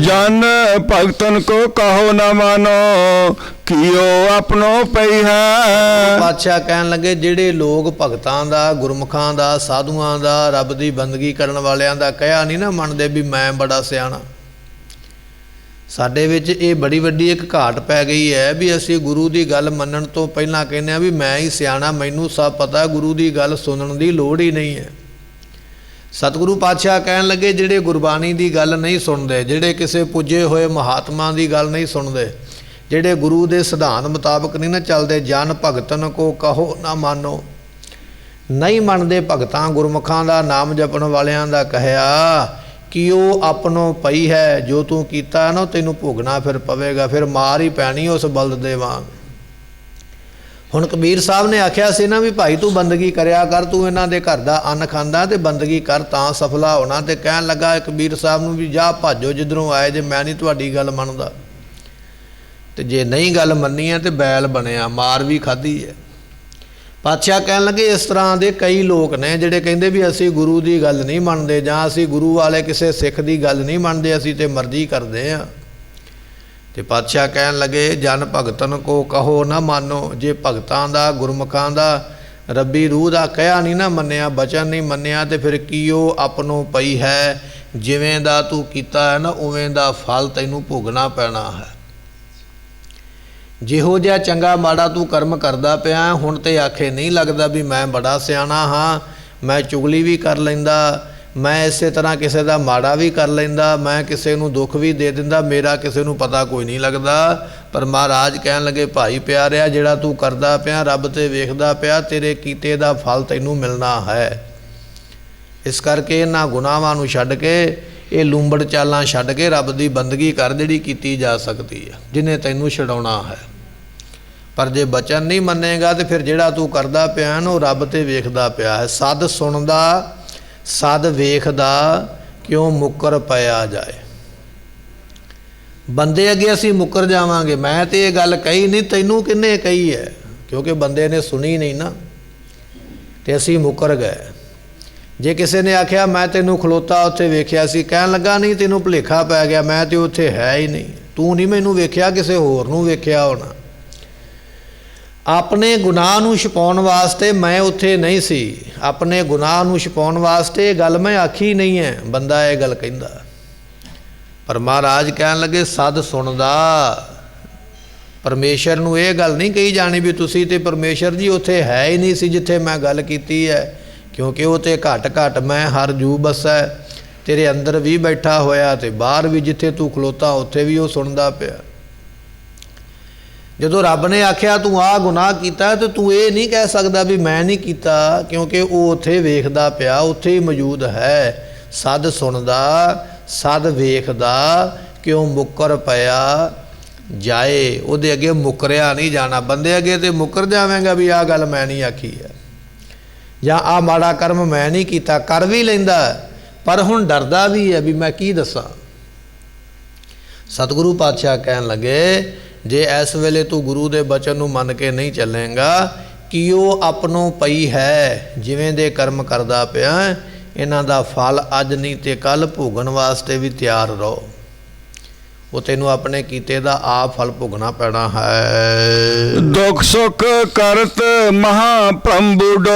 ਜਨ ਭਗਤਨ ਕੋ ਕਹੋ ਨਾ ਮਾਨੋ, ਕੀਓ ਆਪਣੋ ਪਈ ਹੈ। ਪਾਤਸ਼ਾਹ ਕਹਿਣ ਲੱਗੇ ਜਿਹੜੇ ਲੋਕ ਭਗਤਾਂ ਦਾ, ਗੁਰਮੁਖਾਂ ਦਾ, ਸਾਧੂਆਂ ਦਾ, ਰੱਬ ਦੀ ਬੰਦਗੀ ਕਰਨ ਵਾਲਿਆਂ ਦਾ ਕਹਿਆ ਨਹੀਂ ਨਾ ਮੰਨਦੇ ਵੀ ਮੈਂ ਬੜਾ ਸਿਆਣਾ। ਸਾਡੇ ਵਿੱਚ ਇਹ ਬੜੀ ਵੱਡੀ ਇੱਕ ਘਾਟ ਪੈ ਗਈ ਹੈ ਵੀ ਅਸੀਂ ਗੁਰੂ ਦੀ ਗੱਲ ਮੰਨਣ ਤੋਂ ਪਹਿਲਾਂ ਕਹਿੰਦੇ ਹਾਂ ਵੀ ਮੈਂ ਹੀ ਸਿਆਣਾ, ਮੈਨੂੰ ਸਭ ਪਤਾ, ਗੁਰੂ ਦੀ ਗੱਲ ਸੁਣਨ ਦੀ ਲੋੜ ਹੀ ਨਹੀਂ ਹੈ। ਸਤਿਗੁਰੂ ਪਾਤਸ਼ਾਹ ਕਹਿਣ ਲੱਗੇ ਜਿਹੜੇ ਗੁਰਬਾਣੀ ਦੀ ਗੱਲ ਨਹੀਂ ਸੁਣਦੇ, ਜਿਹੜੇ ਕਿਸੇ ਪੁੱਜੇ ਹੋਏ ਮਹਾਤਮਾ ਦੀ ਗੱਲ ਨਹੀਂ ਸੁਣਦੇ, ਜਿਹੜੇ ਗੁਰੂ ਦੇ ਸਿਧਾਂਤ ਮੁਤਾਬਕ ਨਹੀਂ ਨਾ ਚੱਲਦੇ, ਜਨ ਭਗਤਨ ਕੋ ਕਹੋ ਨਾ ਮਾਨੋ, ਨਹੀਂ ਮੰਨਦੇ ਭਗਤਾਂ ਗੁਰਮੁਖਾਂ ਦਾ, ਨਾਮ ਜਪਣ ਵਾਲਿਆਂ ਦਾ ਕਹਿਆ ਕਿ ਉਹ ਆਪਣੋ ਪਈ ਹੈ। ਜੋ ਤੂੰ ਕੀਤਾ ਨਾ ਤੈਨੂੰ ਭੋਗਣਾ ਫਿਰ ਪਵੇਗਾ, ਫਿਰ ਮਾਰ ਹੀ ਪੈਣੀ ਉਸ ਬਲਦ ਦੇ ਵਾਂਗ। ਹੁਣ ਕਬੀਰ ਸਾਹਿਬ ਨੇ ਆਖਿਆ ਸੀ ਨਾ ਵੀ ਭਾਈ ਤੂੰ ਬੰਦਗੀ ਕਰਿਆ ਕਰ, ਤੂੰ ਇਹਨਾਂ ਦੇ ਘਰ ਦਾ ਅੰਨ ਖਾਂਦਾ ਤੇ ਬੰਦਗੀ ਕਰ ਤਾਂ ਸਫਲਾ ਹੋਣਾ। ਤੇ ਕਹਿਣ ਲੱਗਾ ਕਬੀਰ ਸਾਹਿਬ ਨੂੰ ਵੀ ਜਾ ਭਾਜੋ ਜਿੱਧਰੋਂ ਆਏ, ਜੇ ਮੈਂ ਨਹੀਂ ਤੁਹਾਡੀ ਗੱਲ ਮੰਨਦਾ। ਤੇ ਜੇ ਨਹੀਂ ਗੱਲ ਮੰਨੀ ਹੈ ਤੇ ਬੈਲ ਬਣਿਆ, ਮਾਰ ਵੀ ਖਾਧੀ ਹੈ। ਪਾਤਸ਼ਾਹ ਕਹਿਣ ਲੱਗੇ ਇਸ ਤਰ੍ਹਾਂ ਦੇ ਕਈ ਲੋਕ ਨੇ ਜਿਹੜੇ ਕਹਿੰਦੇ ਵੀ ਅਸੀਂ ਗੁਰੂ ਦੀ ਗੱਲ ਨਹੀਂ ਮੰਨਦੇ, ਜਾਂ ਅਸੀਂ ਗੁਰੂ ਵਾਲੇ ਕਿਸੇ ਸਿੱਖ ਦੀ ਗੱਲ ਨਹੀਂ ਮੰਨਦੇ, ਅਸੀਂ ਤੇ ਮਰਜ਼ੀ ਕਰਦੇ ਹਾਂ। ਤੇ ਪਾਤਸ਼ਾਹ ਕਹਿਣ ਲੱਗੇ ਜਨ ਭਗਤਨ ਕੋ ਕਹੋ ਨਾ ਮਾਨੋ, ਜੇ ਭਗਤਾਂ ਦਾ, ਗੁਰਮੁਖਾਂ ਦਾ, ਰੱਬੀ ਰੂਹ ਦਾ ਕਹਿਆ ਨਹੀਂ ਨਾ ਮੰਨਿਆ, ਬਚਨ ਨਹੀਂ ਮੰਨਿਆ, ਤੇ ਫਿਰ ਕੀਓ ਆਪਣੋ ਪਈ ਹੈ। ਜਿਵੇਂ ਦਾ ਤੂੰ ਕੀਤਾ ਹੈ ਨਾ ਉਵੇਂ ਦਾ ਫਲ ਤੈਨੂੰ ਭੋਗਣਾ ਪੈਣਾ ਹੈ। ਜਿਹੋ ਜਿਹਾ ਚੰਗਾ ਮਾੜਾ ਤੂੰ ਕਰਮ ਕਰਦਾ ਪਿਆ, ਹੁਣ ਤੇ ਆਖੇ ਨਹੀਂ ਲੱਗਦਾ ਵੀ ਮੈਂ ਬੜਾ ਸਿਆਣਾ ਹਾਂ, ਮੈਂ ਚੁਗਲੀ ਵੀ ਕਰ ਲੈਂਦਾ, ਮੈਂ ਇਸੇ ਤਰ੍ਹਾਂ ਕਿਸੇ ਦਾ ਮਾੜਾ ਵੀ ਕਰ ਲੈਂਦਾ, ਮੈਂ ਕਿਸੇ ਨੂੰ ਦੁੱਖ ਵੀ ਦੇ ਦਿੰਦਾ, ਮੇਰਾ ਕਿਸੇ ਨੂੰ ਪਤਾ ਕੋਈ ਨਹੀਂ ਲੱਗਦਾ। ਪਰ ਮਹਾਰਾਜ ਕਹਿਣ ਲੱਗੇ ਭਾਈ ਪਿਆਰਿਆ, ਜਿਹੜਾ ਤੂੰ ਕਰਦਾ ਪਿਆ ਰੱਬ ਤੇ ਵੇਖਦਾ ਪਿਆ, ਤੇਰੇ ਕੀਤੇ ਦਾ ਫਲ ਤੈਨੂੰ ਮਿਲਣਾ ਹੈ। ਇਸ ਕਰਕੇ ਇਹਨਾਂ ਗੁਨਾਹਾਂ ਨੂੰ ਛੱਡ ਕੇ, ਇਹ ਲੂੰਬੜ ਚਾਲਾਂ ਛੱਡ ਕੇ ਰੱਬ ਦੀ ਬੰਦਗੀ ਕਰ ਜਿਹੜੀ ਕੀਤੀ ਜਾ ਸਕਦੀ ਹੈ, ਜਿਹਨੇ ਤੈਨੂੰ ਛਡਾਉਣਾ ਹੈ। ਪਰ ਜੇ ਬਚਨ ਨਹੀਂ ਮੰਨੇਗਾ ਤੇ ਫਿਰ ਜਿਹੜਾ ਤੂੰ ਕਰਦਾ ਪਿਆ ਨਾ ਉਹ ਰੱਬ ਤੇ ਵੇਖਦਾ ਪਿਆ ਹੈ। ਸਦ ਸੁਣਦਾ ਸਦ ਵੇਖਦਾ ਕਿਉਂ ਮੁੱਕਰ ਪਿਆ ਜਾਏ। ਬੰਦੇ ਅੱਗੇ ਅਸੀਂ ਮੁੱਕਰ ਜਾਵਾਂਗੇ। ਮੈਂ ਤੇ ਇਹ ਗੱਲ ਕਹੀ ਨਹੀਂ, ਤੈਨੂੰ ਕਿਹਨੇ ਕਹੀ ਹੈ? ਕਿਉਂਕਿ ਬੰਦੇ ਨੇ ਸੁਣੀ ਨਹੀਂ ਨਾ, ਤੇ ਅਸੀਂ ਮੁੱਕਰ ਗਏ। ਜੇ ਕਿਸੇ ਨੇ ਆਖਿਆ ਮੈਂ ਤੈਨੂੰ ਖਲੋਤਾ ਉੱਥੇ ਵੇਖਿਆ ਸੀ, ਕਹਿਣ ਲੱਗਾ ਨਹੀਂ ਤੈਨੂੰ ਭੁਲੇਖਾ ਪੈ ਗਿਆ, ਮੈਂ ਤੇ ਉੱਥੇ ਹੈ ਹੀ ਨਹੀਂ, ਤੂੰ ਨਹੀਂ ਮੈਨੂੰ ਵੇਖਿਆ, ਕਿਸੇ ਹੋਰ ਨੂੰ ਵੇਖਿਆ ਹੋਣਾ। ਆਪਣੇ ਗੁਨਾਹ ਨੂੰ ਛੁਪਾਉਣ ਵਾਸਤੇ ਮੈਂ ਉੱਥੇ ਨਹੀਂ ਸੀ, ਆਪਣੇ ਗੁਨਾਹ ਨੂੰ ਛੁਪਾਉਣ ਵਾਸਤੇ ਇਹ ਗੱਲ ਮੈਂ ਆਖੀ ਨਹੀਂ ਹੈ, ਬੰਦਾ ਇਹ ਗੱਲ ਕਹਿੰਦਾ। ਪਰ ਮਹਾਰਾਜ ਕਹਿਣ ਲੱਗੇ ਸਦ ਸੁਣਦਾ। ਪਰਮੇਸ਼ਰ ਨੂੰ ਇਹ ਗੱਲ ਨਹੀਂ ਕਹੀ ਜਾਣੀ ਵੀ ਤੁਸੀਂ ਤੇ ਪਰਮੇਸ਼ਰ ਜੀ ਉੱਥੇ ਹੈ ਹੀ ਨਹੀਂ ਸੀ ਜਿੱਥੇ ਮੈਂ ਗੱਲ ਕੀਤੀ ਹੈ, ਕਿਉਂਕਿ ਉਹ ਤੇ ਘਟ ਘਟ ਮੈਂ ਹਰ ਜੂ ਬਸੈ। ਤੇਰੇ ਅੰਦਰ ਵੀ ਬੈਠਾ ਹੋਇਆ ਤੇ ਬਾਹਰ ਵੀ, ਜਿੱਥੇ ਤੂੰ ਖਲੋਤਾ ਉੱਥੇ ਵੀ ਉਹ ਸੁਣਦਾ ਪਿਆ। ਜਦੋਂ ਰੱਬ ਨੇ ਆਖਿਆ ਤੂੰ ਆਹ ਗੁਨਾਹ ਕੀਤਾ ਤੇ ਤੂੰ ਇਹ ਨਹੀਂ ਕਹਿ ਸਕਦਾ ਵੀ ਮੈਂ ਨਹੀਂ ਕੀਤਾ, ਕਿਉਂਕਿ ਉਹ ਉੱਥੇ ਵੇਖਦਾ ਪਿਆ, ਉੱਥੇ ਹੀ ਮੌਜੂਦ ਹੈ। ਸਦ ਸੁਣਦਾ, ਸਦ ਵੇਖਦਾ, ਕਿਉਂ ਮੁੱਕਰ ਪਿਆ ਜਾਏ। ਉਹਦੇ ਅੱਗੇ ਮੁੱਕਰਿਆ ਨਹੀਂ ਜਾਣਾ। ਬੰਦੇ ਅੱਗੇ ਤੇ ਮੁੱਕਰ ਜਾਵੇਂਗਾ ਵੀ ਆਹ ਗੱਲ ਮੈਂ ਨਹੀਂ ਆਖੀ ਹੈ, ਜਾਂ ਆਹ ਮਾੜਾ ਕਰਮ ਮੈਂ ਨਹੀਂ ਕੀਤਾ। ਕਰ ਵੀ ਲੈਂਦਾ ਪਰ ਹੁਣ ਡਰਦਾ ਵੀ ਹੈ ਵੀ ਮੈਂ ਕੀ ਦੱਸਾਂ। ਸਤਿਗੁਰੂ ਪਾਤਸ਼ਾਹ ਕਹਿਣ ਲੱਗੇ, ਜੇ ਇਸ ਵੇਲੇ ਤੂੰ ਗੁਰੂ ਦੇ ਬਚਨ ਨੂੰ ਮੰਨ ਕੇ ਨਹੀਂ ਚੱਲੇਗਾ ਕਿ ਉਹ ਆਪਣੋਂ ਪਈ ਹੈ, ਜਿਵੇਂ ਦੇ ਕਰਮ ਕਰਦਾ ਪਿਆ ਇਹਨਾਂ ਦਾ ਫਲ ਅੱਜ ਨਹੀਂ ਤੇ ਕੱਲ੍ਹ ਭੋਗਣ ਵਾਸਤੇ ਵੀ ਤਿਆਰ ਰਹੋ। ਉਹ ਤੈਨੂੰ ਆਪਣੇ ਕੀਤੇ ਦਾ ਆਪ ਫਲ ਭੋਗਣਾ ਪੈਣਾ ਹੈ। ਦੁਖ ਸੁਖ ਕਰਤ ਮਹਾ ਪ੍ਰੰਬੁਡੋ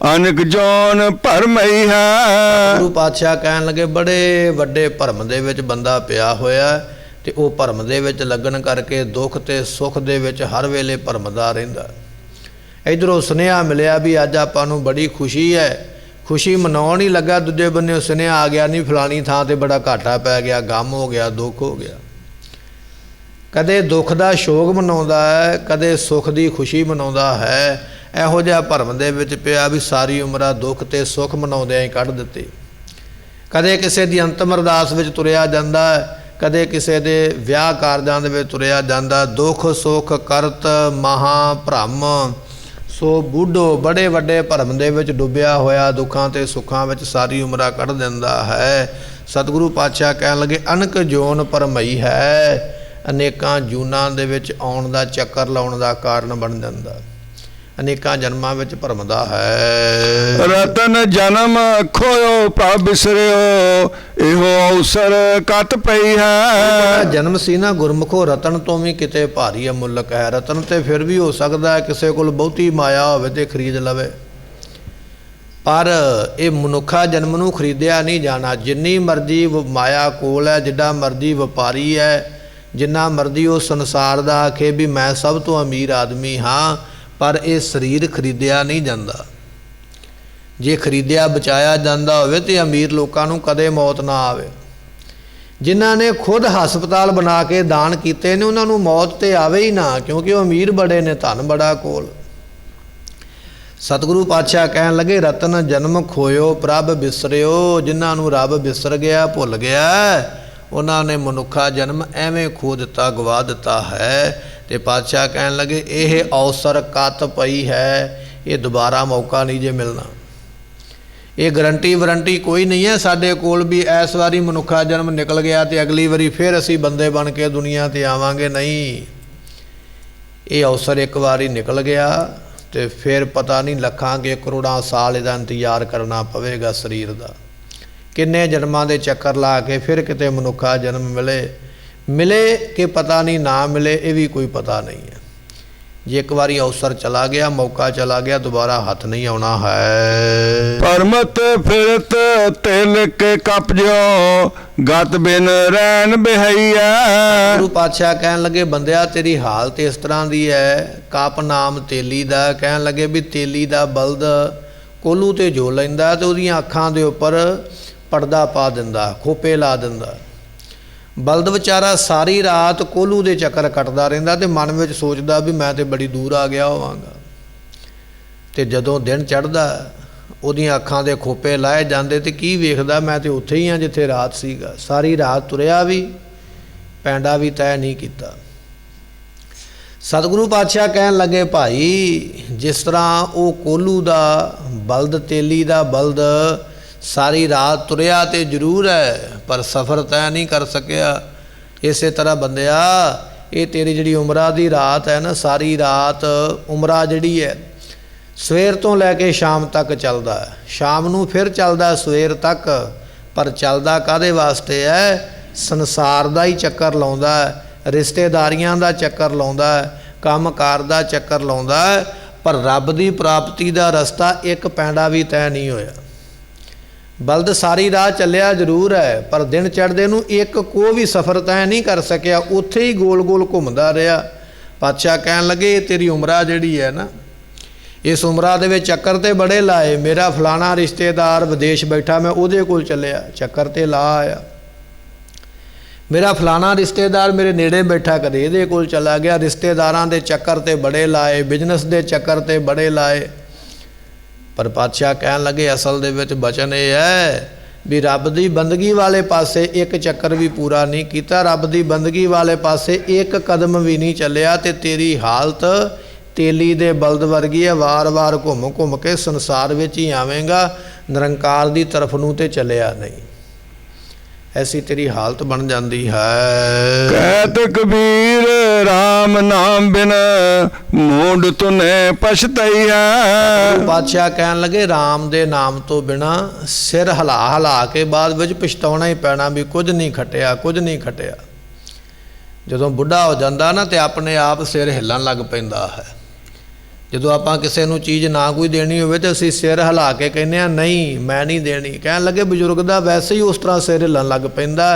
ਅਨਕ ਜੋਨ ਭਰਮਈ ਹੈ। ਗੁਰੂ ਪਾਤਸ਼ਾਹ ਕਹਿਣ ਲੱਗੇ, ਬੜੇ ਵੱਡੇ ਭਰਮ ਦੇ ਵਿੱਚ ਬੰਦਾ ਪਿਆ ਹੋਇਆ ਤੇ ਉਹ ਭਰਮ ਦੇ ਵਿੱਚ ਲੱਗਣ ਕਰਕੇ ਦੁੱਖ ਤੇ ਸੁੱਖ ਦੇ ਵਿੱਚ ਹਰ ਵੇਲੇ ਭਰਮਦਾ ਰਹਿੰਦਾ। ਇੱਧਰੋਂ ਸੁਨੇਹਾ ਮਿਲਿਆ ਵੀ ਅੱਜ ਆਪਾਂ ਨੂੰ ਬੜੀ ਖੁਸ਼ੀ ਹੈ, ਖੁਸ਼ੀ ਮਨਾਉਣ ਹੀ ਲੱਗਾ, ਦੂਜੇ ਬੰਨੇ ਸੁਨੇਹਾ ਆ ਗਿਆ ਨਹੀਂ ਫਲਾਣੀ ਥਾਂ ਤੇ ਬੜਾ ਘਾਟਾ ਪੈ ਗਿਆ, ਗਮ ਹੋ ਗਿਆ, ਦੁੱਖ ਹੋ ਗਿਆ। ਕਦੇ ਦੁੱਖ ਦਾ ਸ਼ੋਕ ਮਨਾਉਂਦਾ ਹੈ, ਕਦੇ ਸੁੱਖ ਦੀ ਖੁਸ਼ੀ ਮਨਾਉਂਦਾ ਹੈ। ਇਹੋ ਜਿਹਾ ਭਰਮ ਦੇ ਵਿੱਚ ਪਿਆ ਵੀ ਸਾਰੀ ਉਮਰਾਂ ਦੁੱਖ ਤੇ ਸੁੱਖ ਮਨਾਉਂਦਿਆਂ ਹੀ ਕੱਢ ਦਿੱਤੇ। ਕਦੇ ਕਿਸੇ ਦੀ ਅੰਤਮ ਅਰਦਾਸ ਵਿੱਚ ਤੁਰਿਆ ਜਾਂਦਾ, ਕਦੇ ਕਿਸੇ ਦੇ ਵਿਆਹ ਕਾਰਜਾਂ ਦੇ ਵਿੱਚ ਤੁਰਿਆ ਜਾਂਦਾ। ਦੁੱਖ ਸੁੱਖ ਕਰਤ ਮਹਾ ਭਰਮ, ਸੋ ਬੁੱਢੋ ਬੜੇ ਵੱਡੇ ਭਰਮ ਦੇ ਵਿੱਚ ਡੁੱਬਿਆ ਹੋਇਆ ਦੁੱਖਾਂ ਤੇ ਸੁੱਖਾਂ ਵਿੱਚ ਸਾਰੀ ਉਮਰਾਂ ਕੱਢ ਦਿੰਦਾ ਹੈ। ਸਤਿਗੁਰੂ ਪਾਤਸ਼ਾਹ ਕਹਿਣ ਲੱਗੇ, ਅਨਕ ਜੋਨ ਭਰਮਈ ਹੈ। ਅਨੇਕਾਂ ਜੂਨਾਂ ਦੇ ਵਿੱਚ ਆਉਣ ਦਾ ਚੱਕਰ ਲਾਉਣ ਦਾ ਕਾਰਨ ਬਣ ਜਾਂਦਾ, ਅਨੇਕਾਂ ਜਨਮਾਂ ਵਿੱਚ ਭਰਮਦਾ ਹੈ। ਰਤਨ ਜਨਮ ਖੋਇਓ ਪ੍ਰਭ ਬਿਸਰਿਓ, ਇਹੋ ਅਵਸਰ ਕਤ ਪਈ ਹੈ। ਜਨਮ ਸੀ ਨਾ ਗੁਰਮੁਖੋ, ਰਤਨ ਤੋਂ ਵੀ ਕਿਤੇ ਭਾਰੀ ਅਮੁੱਲਕ ਹੈ। ਰਤਨ ਤੇ ਫਿਰ ਵੀ ਹੋ ਸਕਦਾ ਕਿਸੇ ਕੋਲ ਬਹੁਤੀ ਮਾਇਆ ਹੋਵੇ ਤੇ ਖਰੀਦ ਲਵੇ, ਪਰ ਇਹ ਮਨੁੱਖਾ ਜਨਮ ਨੂੰ ਖਰੀਦਿਆ ਨਹੀਂ ਜਾਣਾ। ਜਿੰਨੀ ਮਰਜ਼ੀ ਮਾਇਆ ਕੋਲ ਹੈ, ਜਿੱਡਾ ਮਰਜ਼ੀ ਵਪਾਰੀ ਹੈ, ਜਿੰਨਾ ਮਰਜ਼ੀ ਉਹ ਸੰਸਾਰ ਦਾ ਆਖੇ ਵੀ ਮੈਂ ਸਭ ਤੋਂ ਅਮੀਰ ਆਦਮੀ ਹਾਂ, ਪਰ ਇਹ ਸਰੀਰ ਖਰੀਦਿਆ ਨਹੀਂ ਜਾਂਦਾ। ਜੇ ਖਰੀਦਿਆ ਬਚਾਇਆ ਜਾਂਦਾ ਹੋਵੇ ਤੇ ਅਮੀਰ ਲੋਕਾਂ ਨੂੰ ਕਦੇ ਮੌਤ ਨਾ ਆਵੇ। ਜਿਨ੍ਹਾਂ ਨੇ ਖੁਦ ਹਸਪਤਾਲ ਬਣਾ ਕੇ ਦਾਨ ਕੀਤੇ ਨੇ ਉਹਨਾਂ ਨੂੰ ਮੌਤ ਤੇ ਆਵੇ ਹੀ ਨਾ, ਕਿਉਂਕਿ ਉਹ ਅਮੀਰ ਬੜੇ ਨੇ, ਧਨ ਬੜਾ ਕੋਲ। ਸਤਿਗੁਰੂ ਪਾਤਸ਼ਾਹ ਕਹਿਣ ਲੱਗੇ, ਰਤਨ ਜਨਮ ਖੋਇਓ ਪ੍ਰਭ ਬਿਸਰਿਓ। ਜਿਨ੍ਹਾਂ ਨੂੰ ਰੱਬ ਬਿਸਰ ਗਿਆ, ਭੁੱਲ ਗਿਆ, ਉਹਨਾਂ ਨੇ ਮਨੁੱਖਾ ਜਨਮ ਐਵੇਂ ਖੋ ਦਿੱਤਾ, ਗਵਾ ਦਿੱਤਾ ਹੈ। ਤੇ ਪਾਤਸ਼ਾਹ ਕਹਿਣ ਲੱਗੇ, ਇਹ ਅਵਸਰ ਕਤ ਪਈ ਹੈ, ਇਹ ਦੁਬਾਰਾ ਮੌਕਾ ਨਹੀਂ ਜੇ ਮਿਲਣਾ। ਇਹ ਗਰੰਟੀ ਵਾਰੰਟੀ ਕੋਈ ਨਹੀਂ ਹੈ ਸਾਡੇ ਕੋਲ ਵੀ ਇਸ ਵਾਰੀ ਮਨੁੱਖਾ ਜਨਮ ਨਿਕਲ ਗਿਆ ਤੇ ਅਗਲੀ ਵਾਰੀ ਫਿਰ ਅਸੀਂ ਬੰਦੇ ਬਣ ਕੇ ਦੁਨੀਆ ਤੇ ਆਵਾਂਗੇ, ਨਹੀਂ। ਇਹ ਅਵਸਰ ਇੱਕ ਵਾਰੀ ਨਿਕਲ ਗਿਆ ਤੇ ਫਿਰ ਪਤਾ ਨਹੀਂ ਲੱਖਾਂ ਕੇ ਕਰੋੜਾਂ ਸਾਲ ਇਹਦਾ ਇੰਤਜ਼ਾਰ ਕਰਨਾ ਪਵੇਗਾ ਸਰੀਰ ਦਾ। ਕਿੰਨੇ ਜਨਮਾਂ ਦੇ ਚੱਕਰ ਲਾ ਕੇ ਫਿਰ ਕਿਤੇ ਮਨੁੱਖਾ ਜਨਮ ਮਿਲੇ ਕਿ ਪਤਾ ਨਹੀਂ, ਨਾ ਮਿਲੇ ਇਹ ਵੀ ਕੋਈ ਪਤਾ ਨਹੀਂ ਹੈ। ਜੇ ਇੱਕ ਵਾਰੀ ਅਵਸਰ ਚਲਾ ਗਿਆ, ਮੌਕਾ ਚਲਾ ਗਿਆ, ਦੁਬਾਰਾ ਹੱਥ ਨਹੀਂ ਆਉਣਾ ਹੈ। ਪਰਮਤ ਫਿਰਤ ਤਿਲ ਕੇ ਕਪਜੋ, ਗਤ ਬਿਨ ਰਹਿਣ ਬਿਹਈਆ। ਗੁਰੂ ਪਾਤਸ਼ਾਹ ਕਹਿਣ ਲੱਗੇ, ਬੰਦਿਆ ਤੇਰੀ ਹਾਲਤ ਇਸ ਤਰ੍ਹਾਂ ਦੀ ਹੈ। ਕਪ ਨਾਮ ਤੇਲੀ ਦਾ। ਕਹਿਣ ਲੱਗੇ ਵੀ ਤੇਲੀ ਦਾ ਬਲਦ ਕੋਲੂ ਤੇ ਜੋ ਲੈਂਦਾ ਤੇ ਉਹਦੀਆਂ ਅੱਖਾਂ ਦੇ ਉੱਪਰ ਪਰਦਾ ਪਾ ਦਿੰਦਾ, ਖੋਪੇ ਲਾ ਦਿੰਦਾ। ਬਲਦ ਵਿਚਾਰਾ ਸਾਰੀ ਰਾਤ ਕੋਲੂ ਦੇ ਚੱਕਰ ਕੱਟਦਾ ਰਹਿੰਦਾ ਤੇ ਮਨ ਵਿੱਚ ਸੋਚਦਾ ਵੀ ਮੈਂ ਤੇ ਬੜੀ ਦੂਰ ਆ ਗਿਆ ਹੋਵਾਂਗਾ। ਤੇ ਜਦੋਂ ਦਿਨ ਚੜ੍ਹਦਾ ਉਹਦੀਆਂ ਅੱਖਾਂ ਦੇ ਖੋਪੇ ਲਾਏ ਜਾਂਦੇ ਤੇ ਕੀ ਵੇਖਦਾ, ਮੈਂ ਤੇ ਉੱਥੇ ਹੀ ਹਾਂ ਜਿੱਥੇ ਰਾਤ ਸੀਗਾ। ਸਾਰੀ ਰਾਤ ਤੁਰਿਆ ਵੀ, ਪੈਂਡਾ ਵੀ ਤੈਅ ਨਹੀਂ ਕੀਤਾ। ਸਤਿਗੁਰੂ ਪਾਤਸ਼ਾਹ ਕਹਿਣ ਲੱਗੇ, ਭਾਈ ਜਿਸ ਤਰ੍ਹਾਂ ਉਹ ਕੋਲੂ ਦਾ ਬਲਦ, ਤੇਲੀ ਦਾ ਬਲਦ ਸਾਰੀ ਰਾਤ ਤੁਰਿਆ ਤੇ ਜ਼ਰੂਰ ਹੈ ਪਰ ਸਫ਼ਰ ਤੈਅ ਨਹੀਂ ਕਰ ਸਕਿਆ, ਇਸੇ ਤਰ੍ਹਾਂ ਬੰਦਿਆ ਇਹ ਤੇਰੀ ਜਿਹੜੀ ਉਮਰਾਂ ਦੀ ਰਾਤ ਹੈ ਨਾ, ਸਾਰੀ ਰਾਤ ਉਮਰਾਂ ਜਿਹੜੀ ਹੈ ਸਵੇਰ ਤੋਂ ਲੈ ਕੇ ਸ਼ਾਮ ਤੱਕ ਚੱਲਦਾ, ਸ਼ਾਮ ਨੂੰ ਫਿਰ ਚੱਲਦਾ ਸਵੇਰ ਤੱਕ। ਪਰ ਚੱਲਦਾ ਕਾਹਦੇ ਵਾਸਤੇ ਹੈ? ਸੰਸਾਰ ਦਾ ਹੀ ਚੱਕਰ ਲਾਉਂਦਾ, ਰਿਸ਼ਤੇਦਾਰੀਆਂ ਦਾ ਚੱਕਰ ਲਾਉਂਦਾ, ਕੰਮਕਾਰ ਦਾ ਚੱਕਰ ਲਾਉਂਦਾ, ਪਰ ਰੱਬ ਦੀ ਪ੍ਰਾਪਤੀ ਦਾ ਰਸਤਾ ਇੱਕ ਪੈਂਡਾ ਵੀ ਤੈਅ ਨਹੀਂ ਹੋਇਆ। ਬਲਦ ਸਾਰੀ ਰਾਹ ਚੱਲਿਆ ਜ਼ਰੂਰ ਹੈ ਪਰ ਦਿਨ ਚੜ੍ਹਦੇ ਨੂੰ ਇੱਕ ਕੋਈ ਵੀ ਸਫ਼ਰ ਤੈਅ ਨਹੀਂ ਕਰ ਸਕਿਆ, ਉੱਥੇ ਹੀ ਗੋਲ ਗੋਲ ਘੁੰਮਦਾ ਰਿਹਾ। ਪਾਤਸ਼ਾਹ ਕਹਿਣ ਲੱਗੇ, ਤੇਰੀ ਉਮਰਾਂ ਜਿਹੜੀ ਹੈ ਨਾ, इस उम्रा दे विच चक्कर ते बड़े लाए, मेरा फलाना रिश्तेदार विदेश बैठा, मैं उहदे कोल चलिया, चक्कर ते ला आया। मेरा फलाना रिश्तेदार मेरे नेड़े बैठा, कदे इहदे कोल चला गया। रिश्तेदारां दे चक्कर ते बड़े लाए, बिजनस दे चक्कर ते बड़े लाए। पर पातशाह कहन लगे असल दे विच बचन यह है भी रब दी बंदगी वाले पासे एक चक्कर भी पूरा नहीं किया, रब दी बंदगी वाले पासे एक कदम भी नहीं चलिया, ते तेरी हालत तेली दे बलद वर्गी है, वार वार घूम घूम के संसार विच ही आवेंगा, निरंकार दी तरफ नूं ते चलिया नहीं। ऐसी तेरी हालत बन जाती है। कहत कबीर राम नाम बिन मूड तुने पछताई है। पातशाह कहन लगे राम दे नाम तो बिना सिर हिला हिला के बाद विच पछताउणा ही पैना भी कुछ नहीं खटिया, कुछ नहीं खटिया। जदों बुढ़ा हो जाता ना तो अपने आप सिर हिलन लग पैंदा है। जो आप किसी को चीज़ ना कोई देनी हो तो असी सिर हिला के कहने नहीं मैं नहीं देनी। कह लगे बजुर्ग का वैसे ही उस तरह सिर हिलन लग पैंदा।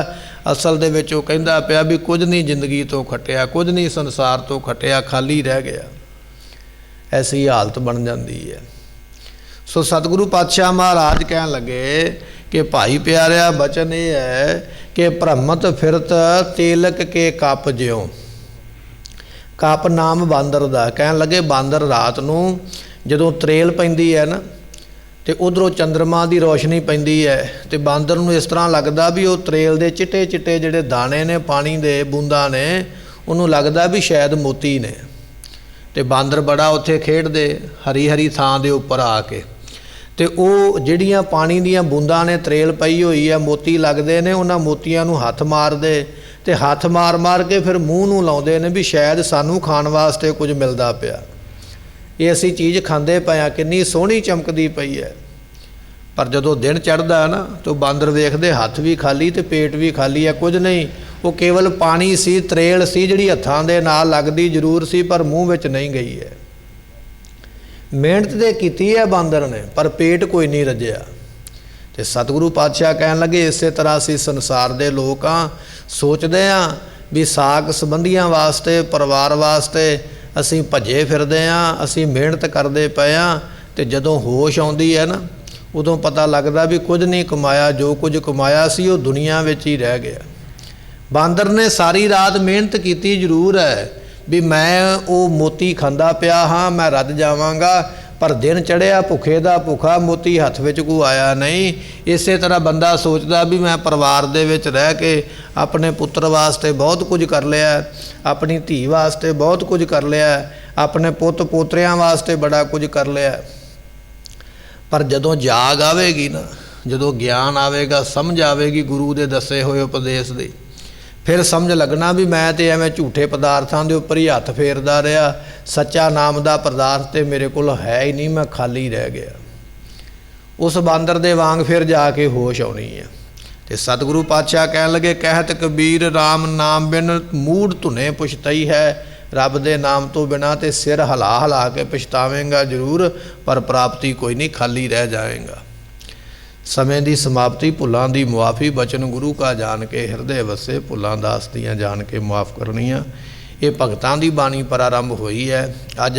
असल दे विच वो कहंदा पिया भी कुछ नहीं जिंदगी तो खटिया, कुछ नहीं संसार तो खटिया, खाली रह गया। ऐसी हालत बन जाती है। सो सतगुरु पातशाह महाराज कह लगे कि भाई प्यारिया बचन ये है कि भ्रमत फिरत तेलक के कप ज्यों। कप नाम बांदर दा। कह लगे बांदर रात नूं जदों त्रेल पैंदी है ना तो उधरों चंद्रमा की रोशनी पैंदी है तो बांदर नूं इस तरह लगता भी वो त्रेल दे चिट्टे चिट्टे जिहड़े दाने ने पानी दे बूंदा ने उन्होंने लगता भी शायद मोती ने। तो बांदर बड़ा उत्थे खेडदे हरी हरी थां दे उपर आके तो वो जिहड़ियां पानी दीयां बूंदा ने त्रेल पई हुई है मोती लगते ने उन्हां मोतियां नूं हथ मारदे ते हाथ मार मार के फिर मूँह नूं लाउंदे ने भी शायद सानू खाण वास्ते कुछ मिलता पिया। ये असी चीज़ खांदे पे आ कितनी सोहनी चमकदी पई है। पर जदों दिन चढ़दा ना तो बांदर वेखदे हथ भी खाली ते पेट भी खाली है, कुछ नहीं। वो केवल पानी सी त्रेल सी जिहड़ी हत्थां दे नाल लगदी जरूर सी पर मूँह विच नहीं गई है। मेहनत ते कीती है बांदर ने पर पेट कोई नहीं रजिया। तो सतगुरु पातशाह कह लगे इस तरह असी संसार के लोग हाँ सोचते हाँ भी साक संबंधियों वास्ते परिवार वास्ते असी भजे फिरदे हाँ, असी मेहनत करते पे हाँ। तो जदों होश आउंदी है ना उदों पता लगता भी कुछ नहीं कमाया, जो कुछ कमाया सी वो दुनिया विच ही रह गया। बांदर ने सारी रात मेहनत की जरूर है भी मैं वो मोती खांदा पिया हाँ, मैं रज जावांगा, पर दिन चढ़िया भुखे दा भुखा मोती हथ विच को आया नहीं। इस तरह बंदा सोचता भी मैं परिवार दे विच रह के अपने पुत्र वास्ते बहुत कुछ कर लिया, अपनी धी वास्ते बहुत कुछ कर लिया, अपने पुत पोतरियां वास्ते बड़ा कुछ कर लिया। पर जदों जाग आवेगी ना, जदों ज्ञान आवेगा, समझ आवेगी गुरु दे दसे हुए उपदेश दी, फिर समझ लगना भी मैं तो एवं झूठे पदार्थों के उपर ही हथ फेरदा रहा, सच्चा नाम का पदार्थ तो मेरे को है ही नहीं, मैं खाली रह गया। उस बांदर दे वांग फिर जाके होश आनी है। तो सतगुरु पातशाह कह लगे कहत कबीर राम नाम बिन मूड धुने पुछतई है। रब दे नाम तो बिना तो सिर हिला हिला के पछतावेंगा जरूर, पर प्राप्ति कोई नहीं, खाली रह जाएगा। समय की समाप्ति, भुलों की मुआफ़ी, बचन गुरु का जान के हिरदे वसे, भुलों दास दियां जान के मुआफ़ करनियाँ। ये भगतां की बाणी प्रारंभ हुई है। अज